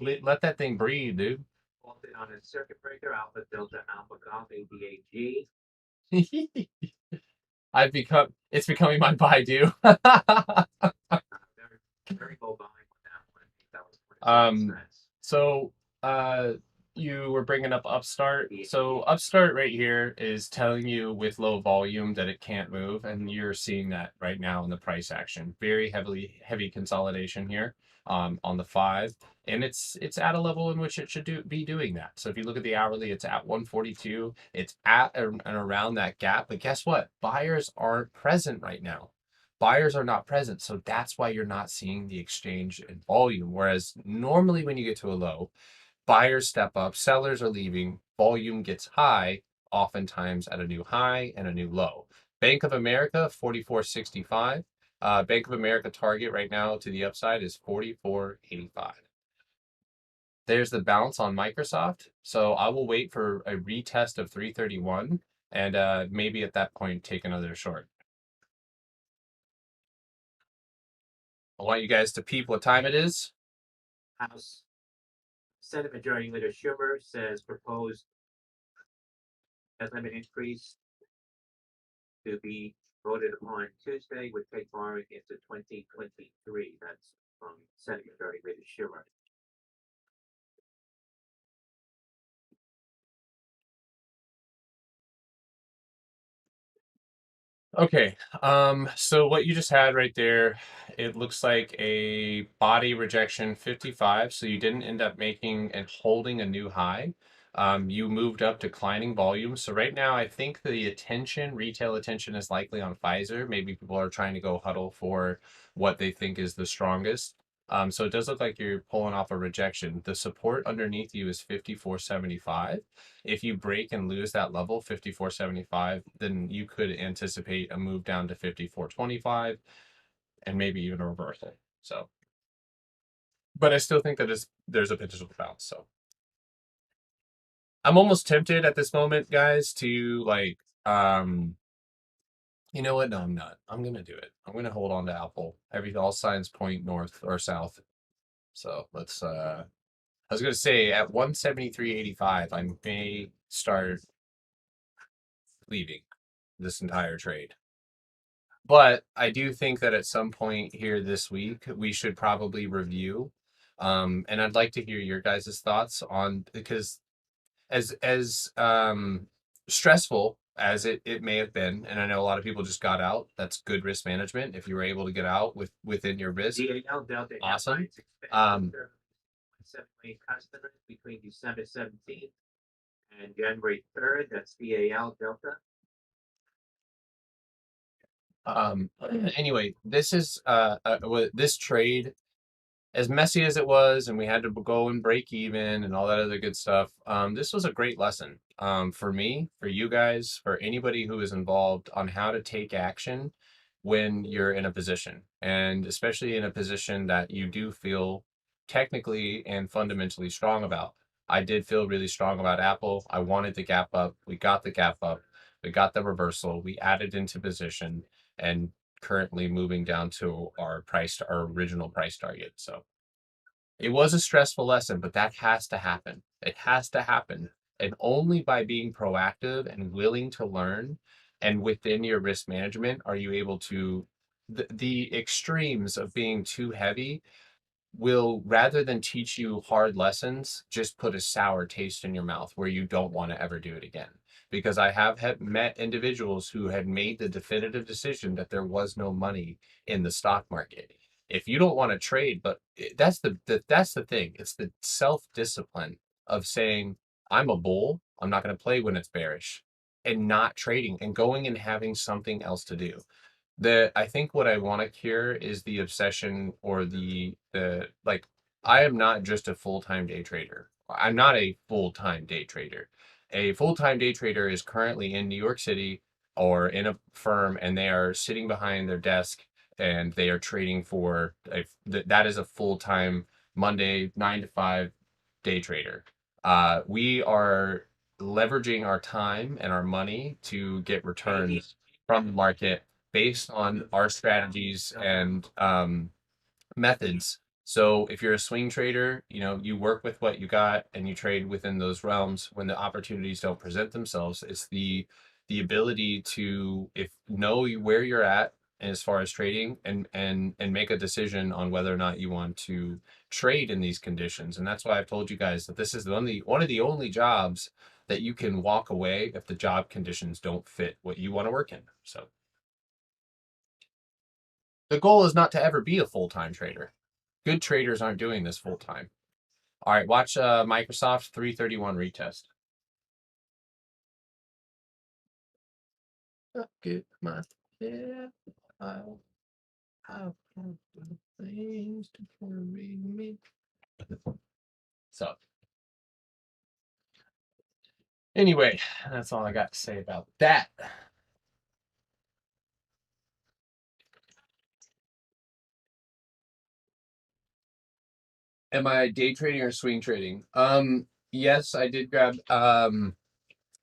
Let that thing breathe, dude. On a circuit breaker, Alpha Delta Alpha Golf ADAG. It's becoming my Baidu. Very low volume on that one. I think that was 27 cents. So you were bringing up Upstart. So Upstart right here is telling you with low volume that it can't move, and you're seeing that right now in the price action. Very heavy consolidation here on the 5, and it's at a level in which it should be doing that. So if you look at the hourly, it's at 142. It's at and around that gap. But guess what? Buyers aren't present right now. Buyers are not present, so that's why you're not seeing the exchange in volume. Whereas normally when you get to a low, buyers step up, sellers are leaving, volume gets high, oftentimes at a new high and a new low. Bank of America, 44.65. Bank of America target right now to the upside is 44.85. There's the bounce on Microsoft. So I will wait for a retest of 331 and maybe at that point take another short. I want you guys to peep what time it is. House Senate Majority Leader Schumer says proposed limit increase to be voted upon Tuesday would take borrowing into 2023. That's from Senate Majority Leader Schumer. Okay, so what you just had right there, it looks like a body rejection 55. So you didn't end up making and holding a new high. You moved up declining volume. So right now, I think the attention, retail attention is likely on Pfizer. Maybe people are trying to go huddle for what they think is the strongest. So it does look like you're pulling off a rejection. The support underneath you is 54.75. If you break and lose that level, 54.75, then you could anticipate a move down to 54.25 and maybe even a reversal. So, but I still think that there's a potential to bounce. So I'm almost tempted at this moment, guys, to like, you know what? No, I'm not. I'm gonna do it. I'm gonna hold on to Apple. All signs point north or south. So let's I was gonna say at 173.85, I may start leaving this entire trade. But I do think that at some point here this week, we should probably review. And I'd like to hear your guys' thoughts on, because as stressful as it may have been, and I know a lot of people just got out. That's good risk management. If you were able to get out within your risk, DAL Delta awesome. Airlines expanded their 7 million customers between December 17th and January 3rd. That's DAL Delta. Anyway, this is this trade, as messy as it was, and we had to go and break even and all that other good stuff. This was a great lesson for me, for you guys, for anybody who is involved on how to take action when you're in a position, and especially in a position that you do feel technically and fundamentally strong about. I did feel really strong about Apple. I wanted the gap up. We got the gap up. We got the reversal. We added into position and currently moving down to our original price target. So it was a stressful lesson, but that has to happen. It has to happen. And only by being proactive and willing to learn and within your risk management are you able to, the extremes of being too heavy will, rather than teach you hard lessons, just put a sour taste in your mouth where you don't want to ever do it again. Because I have met individuals who had made the definitive decision that there was no money in the stock market. If you don't want to trade, but that's the thing. It's the self-discipline of saying, I'm a bull. I'm not going to play when it's bearish, and not trading and going and having something else to do. I think what I want to cure is the obsession or the like, I am not just a full-time day trader. I'm not a full-time day trader. A full-time day trader is currently in New York City or in a firm, and they are sitting behind their desk and they are trading for that is a full-time Monday 9 to 5 day trader. We are leveraging our time and our money to get returns from the market based on our strategies and methods. So if you're a swing trader, you work with what you got and you trade within those realms when the opportunities don't present themselves. It's the ability to know where you're at as far as trading and make a decision on whether or not you want to trade in these conditions. And that's why I've told you guys that this is one of the only jobs that you can walk away if the job conditions don't fit what you want to work in. So the goal is not to ever be a full-time trader. Good traders aren't doing this full-time. All right, watch Microsoft 331 retest. Get my head out. I've got things to worry me. So, anyway, that's all I got to say about that. Am I day trading or swing trading? Yes, I did grab.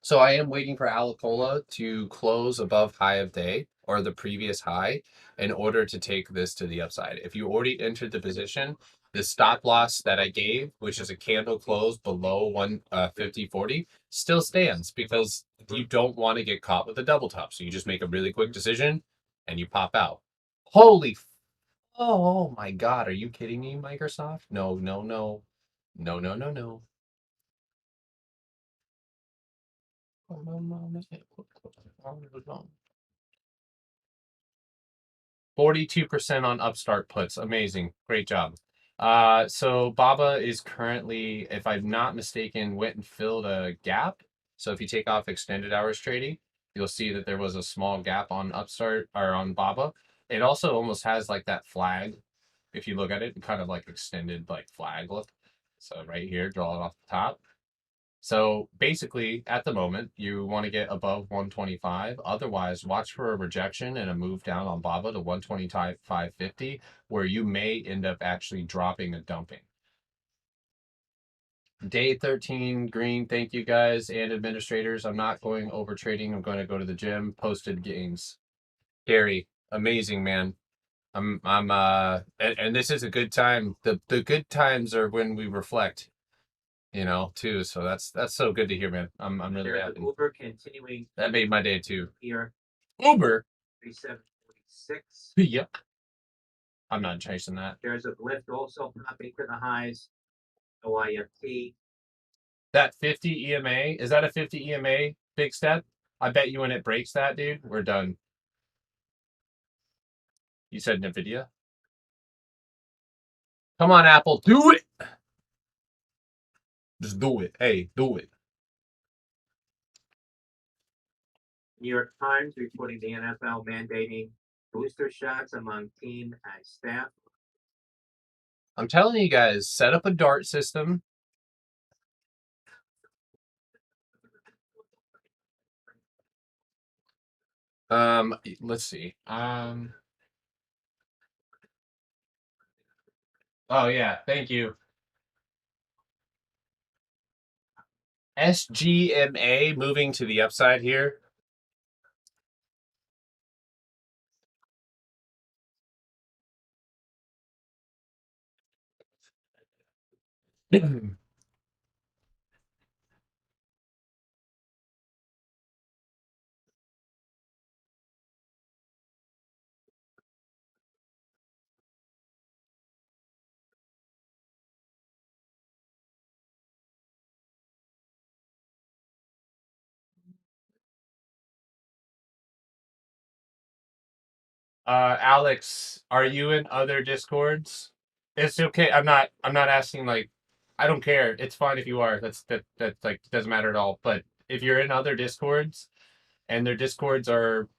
So I am waiting for Alacola to close above high of day or the previous high in order to take this to the upside. If you already entered the position, the stop loss that I gave, which is a candle close below 150.40, still stands because you don't want to get caught with a double top. So you just make a really quick decision and you pop out. Holy, oh my God, are you kidding me, Microsoft? No, no, no, no, no, no, no. 42% on upstart puts. Amazing. Great job. So Baba is currently, if I'm not mistaken, went and filled a gap. So if you take off extended hours trading, you'll see that there was a small gap on upstart or on Baba. It also almost has like that flag. If you look at it, kind of like extended like flag look. So right here, draw it off the top. So basically, at the moment, you want to get above 125. Otherwise, watch for a rejection and a move down on BABA to 125.50, where you may end up actually dropping and dumping. Day 13, green. Thank you guys and administrators. I'm not going over trading. I'm going to go to the gym. Posted gains. Gary, amazing, man. And this is a good time. The good times are when we reflect. Too. So that's so good to hear, man. I'm really There's happy. an Uber continuing That made my day too. here, Uber. 3746. Yep. I'm not chasing that. There's a lift also popping to the highs. OIFT. That 50 EMA, is that a 50 EMA big step? I bet you when it breaks that, dude, we're done. You said NVIDIA? Come on, Apple, do it. Just do it. Hey, do it. New York Times reporting the NFL mandating booster shots among team and staff. I'm telling you guys, set up a DART system. Let's see. Oh yeah, thank you. SGMA moving to the upside here. Alex, are you in other Discords? It's okay. I'm not asking like I don't care. It's fine if you are. That like doesn't matter at all. But if you're in other Discords and their Discords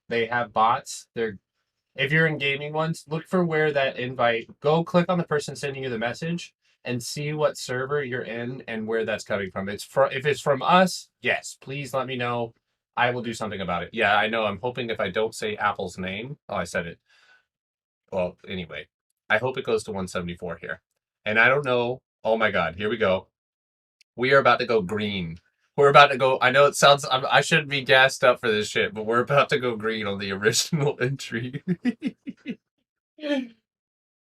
they have bots, if you're in gaming ones, look for where that invite, go click on the person sending you the message and see what server you're in and where that's coming from. If it's from us, yes, please let me know. I will do something about it. Yeah, I know. I'm hoping if I don't say Apple's name, oh, I said it. Well, anyway, I hope it goes to 174 here. And I don't know. Oh my God, here we go. We are about to go green. We're about to go. I know it sounds, I shouldn't be gassed up for this shit, but we're about to go green on the original entry.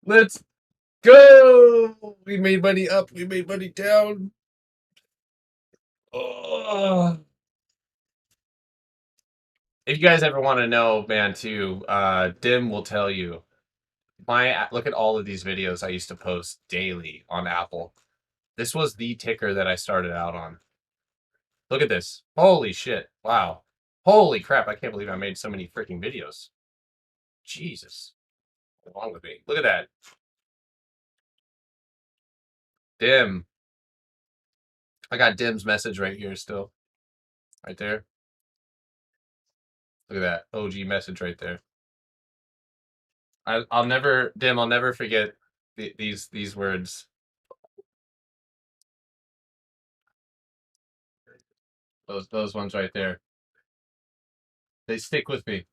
Let's go. We made money up. We made money down. Oh. If you guys ever want to know, man, too, Dim will tell you. Look at all of these videos I used to post daily on Apple. This was the ticker that I started out on. Look at this. Holy shit. Wow. Holy crap. I can't believe I made so many freaking videos. Jesus. What's wrong with me? Look at that. Dim. I got Dim's message right here still. Right there. Look at that. OG message right there. I'll never, Dim, I'll never forget these words. Those ones right there. They stick with me.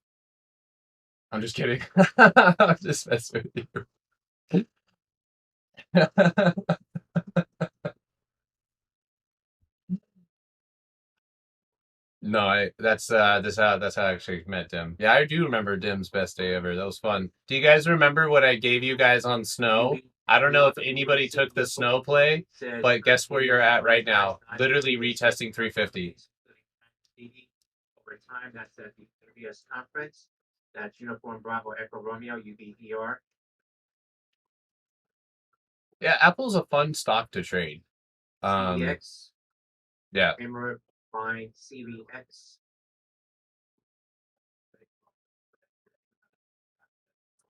I'm just kidding. I'm just messing with you. No, that's how I actually met Dim. Yeah, I do remember Dim's best day ever. That was fun. Do you guys remember what I gave you guys on snow? I don't know if anybody took the snow play, but guess where you're at right now? Literally retesting 350. Over time, that's at the UBS conference. That's Uniform Bravo Echo Romeo UBER. Yeah, Apple's a fun stock to trade. CVX. Yeah. Hammer buying CVX.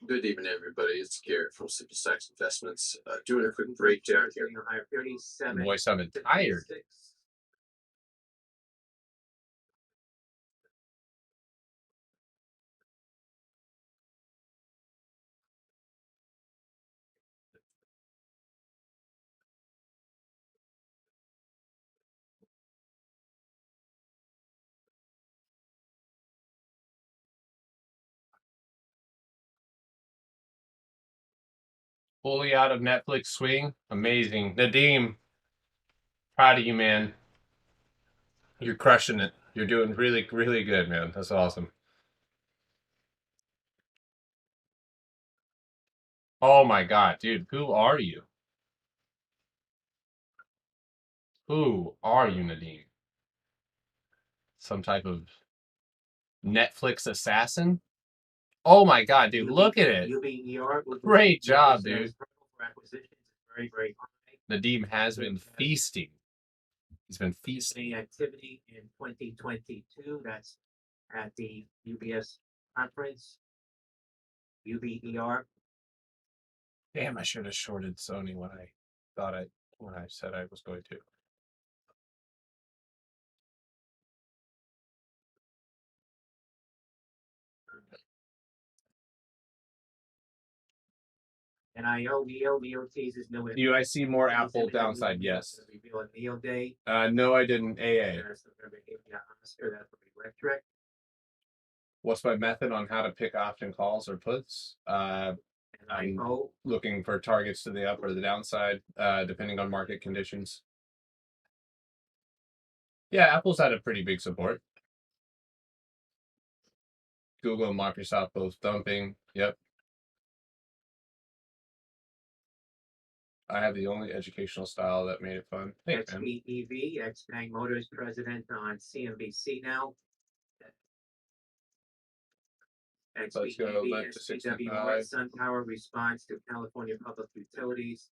Good evening, everybody. It's Garrett from Simple Stacks Investments. Doing a quick breakdown here. Higher 37. Boy, sounded tired. 56. Fully out of Netflix swing. Amazing. Nadeem, proud of you, man. You're crushing it. You're doing really, really good, man. That's awesome. Oh my God, dude. Who are you? Who are you, Nadeem? Some type of Netflix assassin? Oh my God, dude. Look at it. Great job, dude. Very, very high. Nadeem has been feasting. He's been feasting. Activity in 2022. That's at the UBS conference. UBER. Damn, I should have shorted Sony when I said I was going to. NIO, NEO teases no. Do I see more Apple downside? Yes. Reveal a NEO day. No, I didn't. AA. Oscar, that's electric. What's my method on how to pick option calls or puts? I'm looking for targets to the up or the downside, depending on market conditions. Yeah, Apple's had a pretty big support. Google and Microsoft both dumping. Yep. I have the only educational style that made it fun. Thanks, man. XPEV, Xpeng Motors president on CNBC now. Let's go left to 65. SunPower responds to California Public Utilities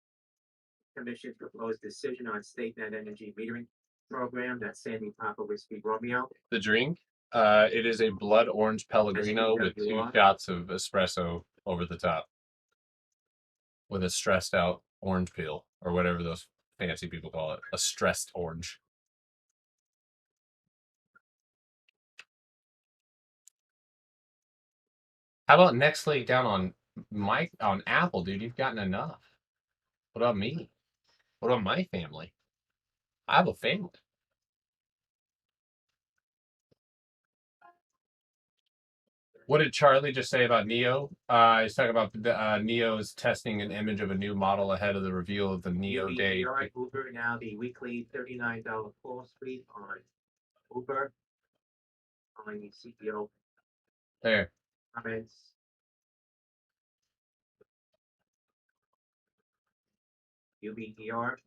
Commission proposed decision on state net energy metering program. That's Sandy Papa Whiskey Romeo. The drink, it is a blood orange Pellegrino with 2 shots of espresso over the top, with a stressed out orange peel or whatever those fancy people call it, a stressed orange. How about next leg down on Apple, dude? You've gotten enough. What about me? What about my family? I have a family. What did Charlie just say about Neo? He's talking about Neo's testing an image of a new model ahead of the reveal of the Neo Day. Uber now the weekly $39 call suite on Uber. On the CEO There. comments. UBER.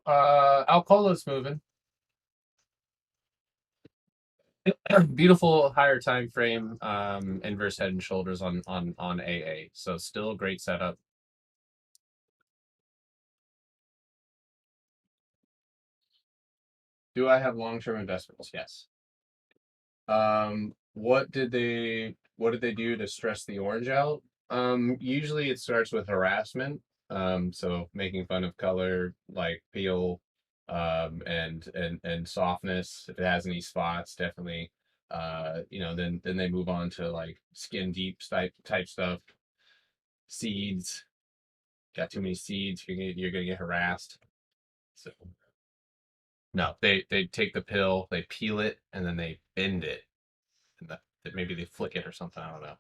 Alcola's moving. Beautiful higher time frame, inverse head and shoulders on AA. So still a great setup. Do I have long-term investments? Yes. What did they do to stress the orange out? Usually it starts with harassment. So making fun of color, like peel, and softness. If it has any spots, definitely. Then they move on to like skin deep type stuff. Seeds. Got too many seeds, you're gonna get harassed. So no, they take the pill, they peel it, and then they bend it, and maybe they flick it or something. I don't know.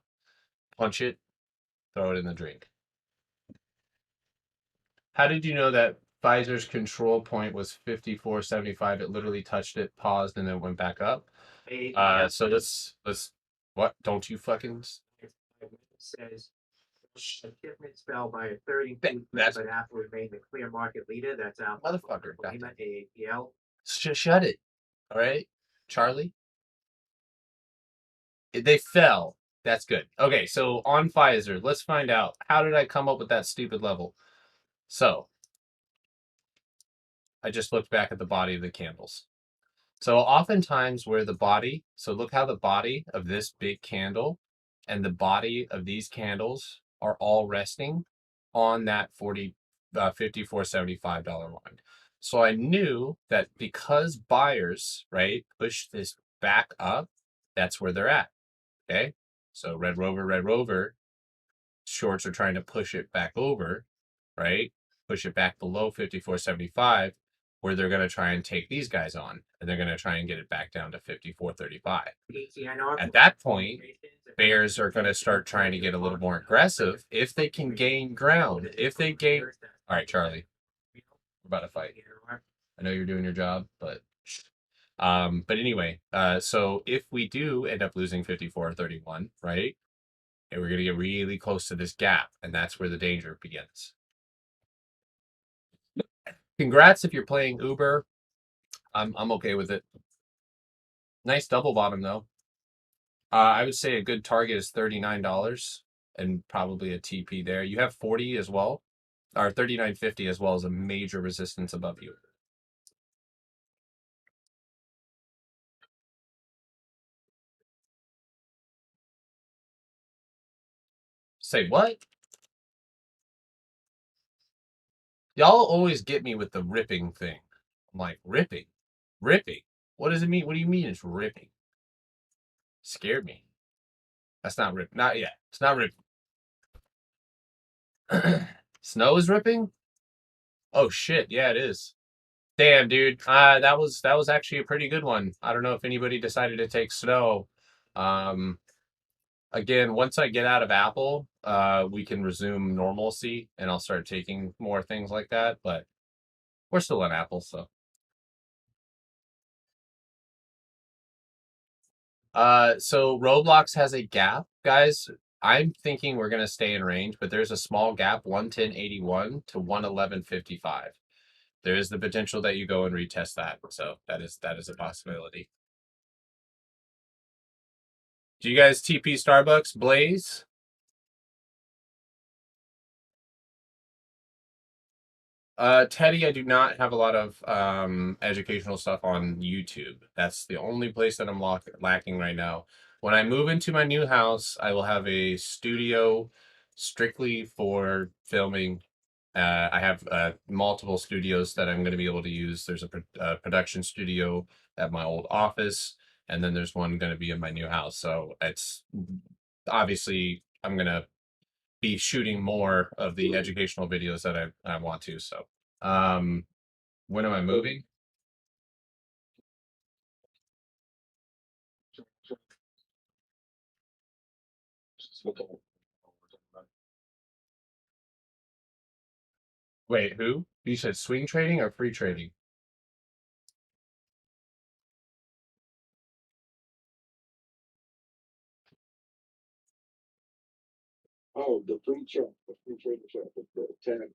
Punch it, throw it in the drink. How did you know that Pfizer's control point was 54.75? It literally touched it, paused, and then went back up. So let's what? Don't you fucking Says shipments fell by a 30, that's but Apple remained the clear market leader. That's out. motherfucker. APL. Shut it. All right, Charlie. They fell. That's good. Okay, so on Pfizer, let's find out. How did I come up with that stupid level? So I just looked back at the body of the candles. So oftentimes where the body, so look how the body of this big candle and the body of these candles are all resting on that $54.75 line. So I knew that because buyers, right, push this back up, that's where they're at. Okay. So Red Rover, shorts are trying to push it back over, right? Push it back below 54.75, where they're going to try and take these guys on, and they're going to try and get it back down to 54.35. At that point, bears are going to start trying to get a little more aggressive if they can gain ground. If they gain, all right, Charlie, we're about to fight. I know you're doing your job, but anyway, so if we do end up losing 54.31, right? And we're going to get really close to this gap, and that's where the danger begins. Congrats if you're playing Uber. I'm okay with it. Nice double bottom though. I would say a good target is $39 and probably a TP there. You have 40 as well, or 39.50 as well as a major resistance above you. Say what? Y'all always get me with the ripping thing. I'm like, ripping? Ripping? What does it mean? What do you mean it's ripping? Scared me. That's not ripping. Not yet. It's not ripping. Snow is ripping? Oh shit, yeah it is. Damn, dude. That was actually a pretty good one. I don't know if anybody decided to take snow. Um Again, once I get out of Apple, we can resume normalcy and I'll start taking more things like that, but we're still on Apple, so. So Roblox has a gap, guys. I'm thinking we're gonna stay in range, but there's a small gap, 110.81 to 111.55. There is the potential that you go and retest that, so that is a possibility. Do you guys TP Starbucks, Blaze? Teddy, I do not have a lot of educational stuff on YouTube. That's the only place that I'm lacking right now. When I move into my new house, I will have a studio strictly for filming. I have multiple studios that I'm going to be able to use. There's a production studio at my old office, and then there's one going to be in my new house. So it's obviously I'm going to be shooting more of the educational videos that I want to. So, when am I moving? Wait, who? You said swing trading or free trading? Oh, the free check, the free trading check, the 10.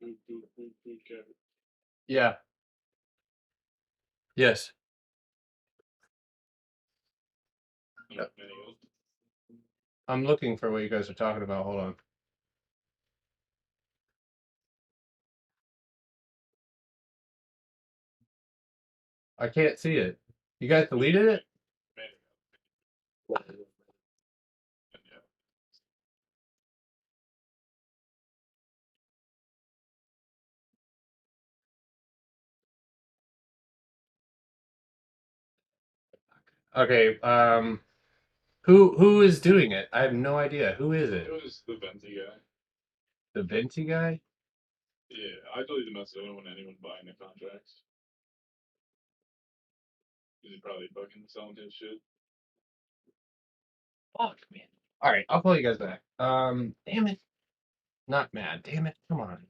Okay. Yeah. Yes. Yep. I'm looking for what you guys are talking about. Hold on. I can't see it. You guys deleted it? Okay. Who is doing it? I have no idea. Who is It it? was the Venti guy. The Venti guy? Yeah, I deleted the message. I don't want anyone buying the contracts. Is he probably fucking selling his shit? Fuck, man. All right, I'll call you guys back. Damn it. Not mad. Damn it. Come on.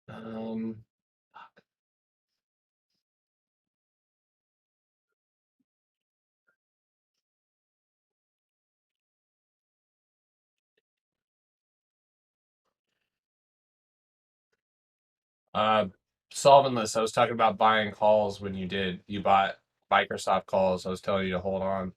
Um. Uh, Solving this. I was talking about buying calls when you did. You bought Microsoft calls. I was telling you to hold on.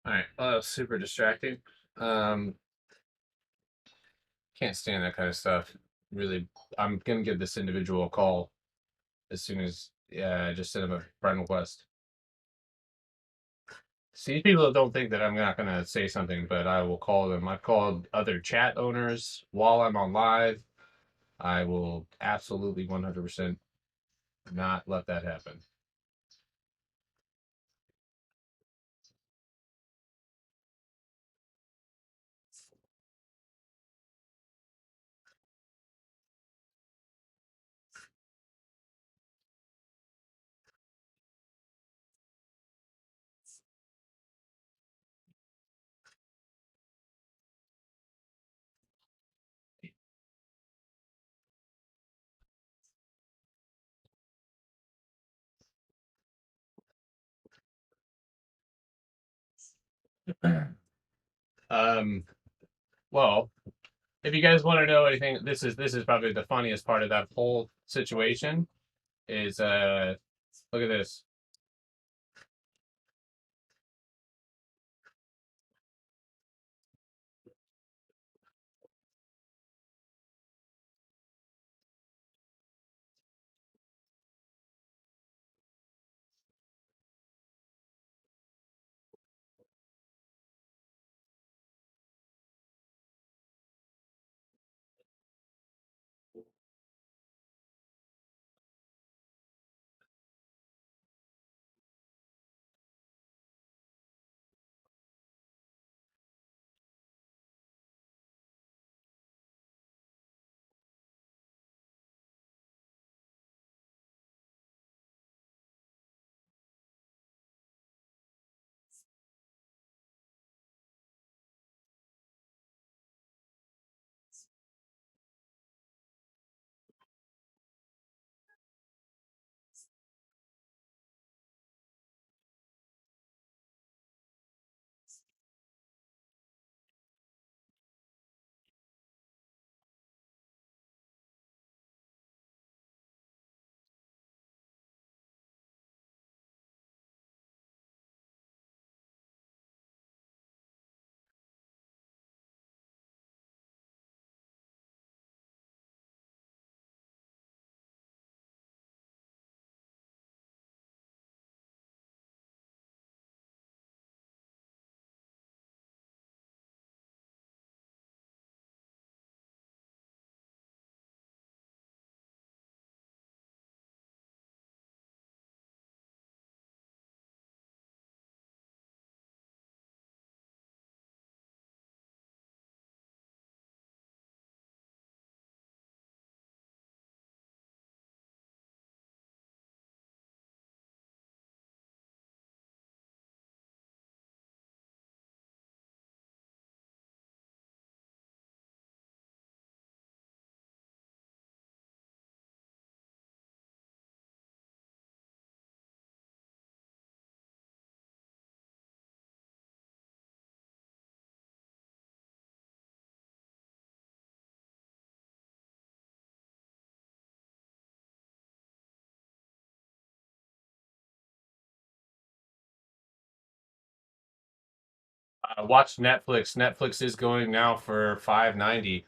All right. Well, that was super distracting. Um, can't stand that kind of stuff. Really, I'm gonna give this individual a call as soon as I just sent him a friend request. See, people don't think that I'm not gonna say something, but I will call them. I've called other chat owners while I'm on live. I will absolutely 100% not let that happen. Um, well, if you guys want to know anything, this is probably the funniest part of that whole situation. Is look at this. Watch Netflix. Netflix is going now for $5.90.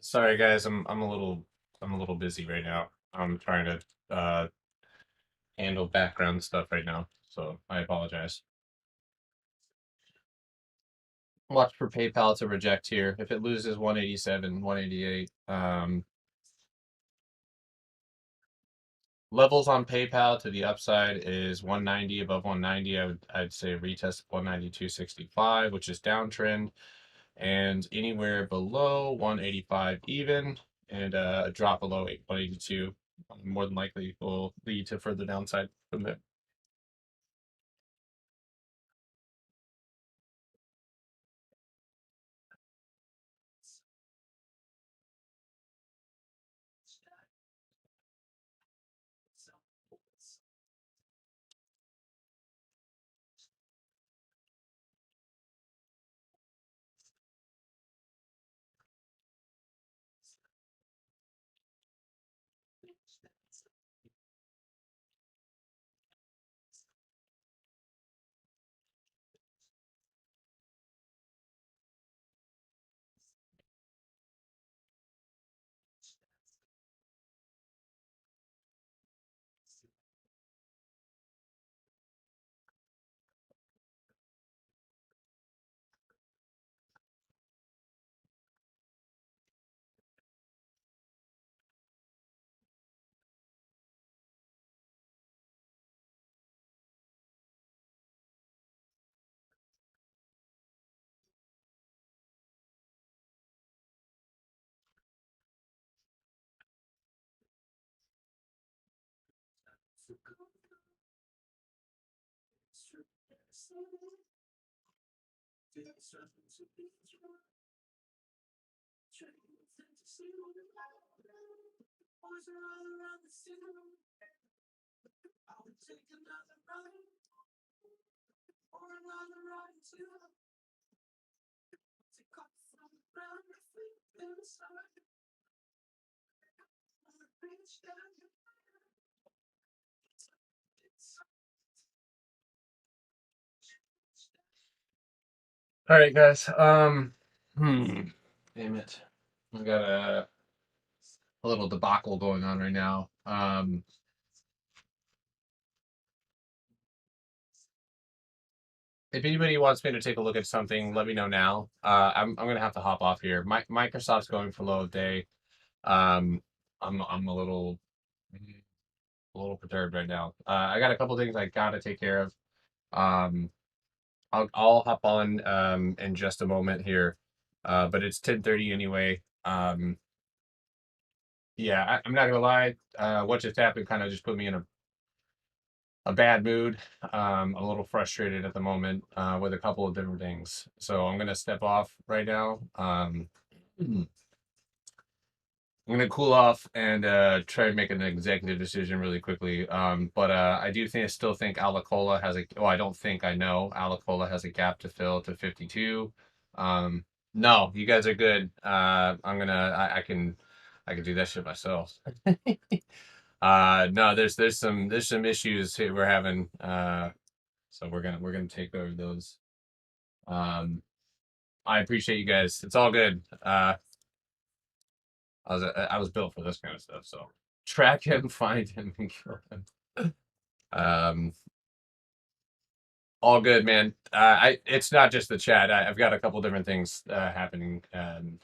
Sorry guys, I'm a little busy right now. I'm trying to handle background stuff right now, so I apologize. Watch for PayPal to reject here. If it loses 187, 188, levels on PayPal to the upside is 190. Above 190, I'd say retest 192.65, which is downtrend, and anywhere below 185 even, and a drop below 182 more than likely will lead to further downside from there. All right, guys. Damn it. We got a little debacle going on right now. If anybody wants me to take a look at something, let me know now. I'm gonna have to hop off here. Microsoft's going for low of day. I'm a little perturbed right now. I got a couple things I gotta take care of. Um, I'll hop on in just a moment here. But it's 10:30 anyway. yeah, I'm not gonna lie. What just happened kind of just put me in a bad mood. A little frustrated at the moment with a couple of different things. So I'm gonna step off right now. I'm gonna cool off and try to make an executive decision really quickly. But I do still think Alacola has a. Well, I don't think I know Alacola has a gap to fill to 52. No, you guys are good. I'm gonna. I can do that shit myself. No, there's some issues here we're having. So we're gonna take care of those. I appreciate you guys. It's all good. I was built for this kind of stuff. So track him, find him, and kill him. Um, all good, man. It's not just the chat. I've got a couple different things happening.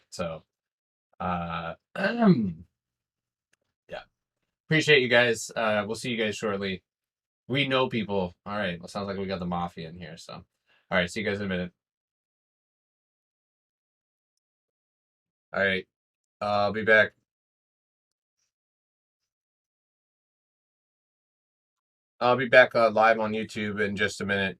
So yeah. Appreciate you guys. We'll see you guys shortly. We know people. All right. Well, sounds like we got the mafia in here. So, all right. See you guys in a minute. All right. I'll be back. I'll be back live on YouTube in just a minute.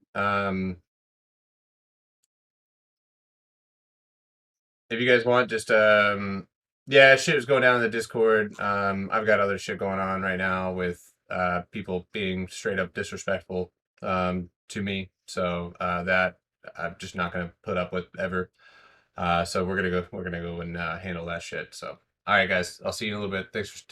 If you guys want, just yeah, shit was going down in the Discord. I've got other shit going on right now with people being straight up disrespectful to me. So that I'm just not gonna put up with ever. So we're gonna go and handle that shit. So all right, guys, I'll see you in a little bit. Thanks for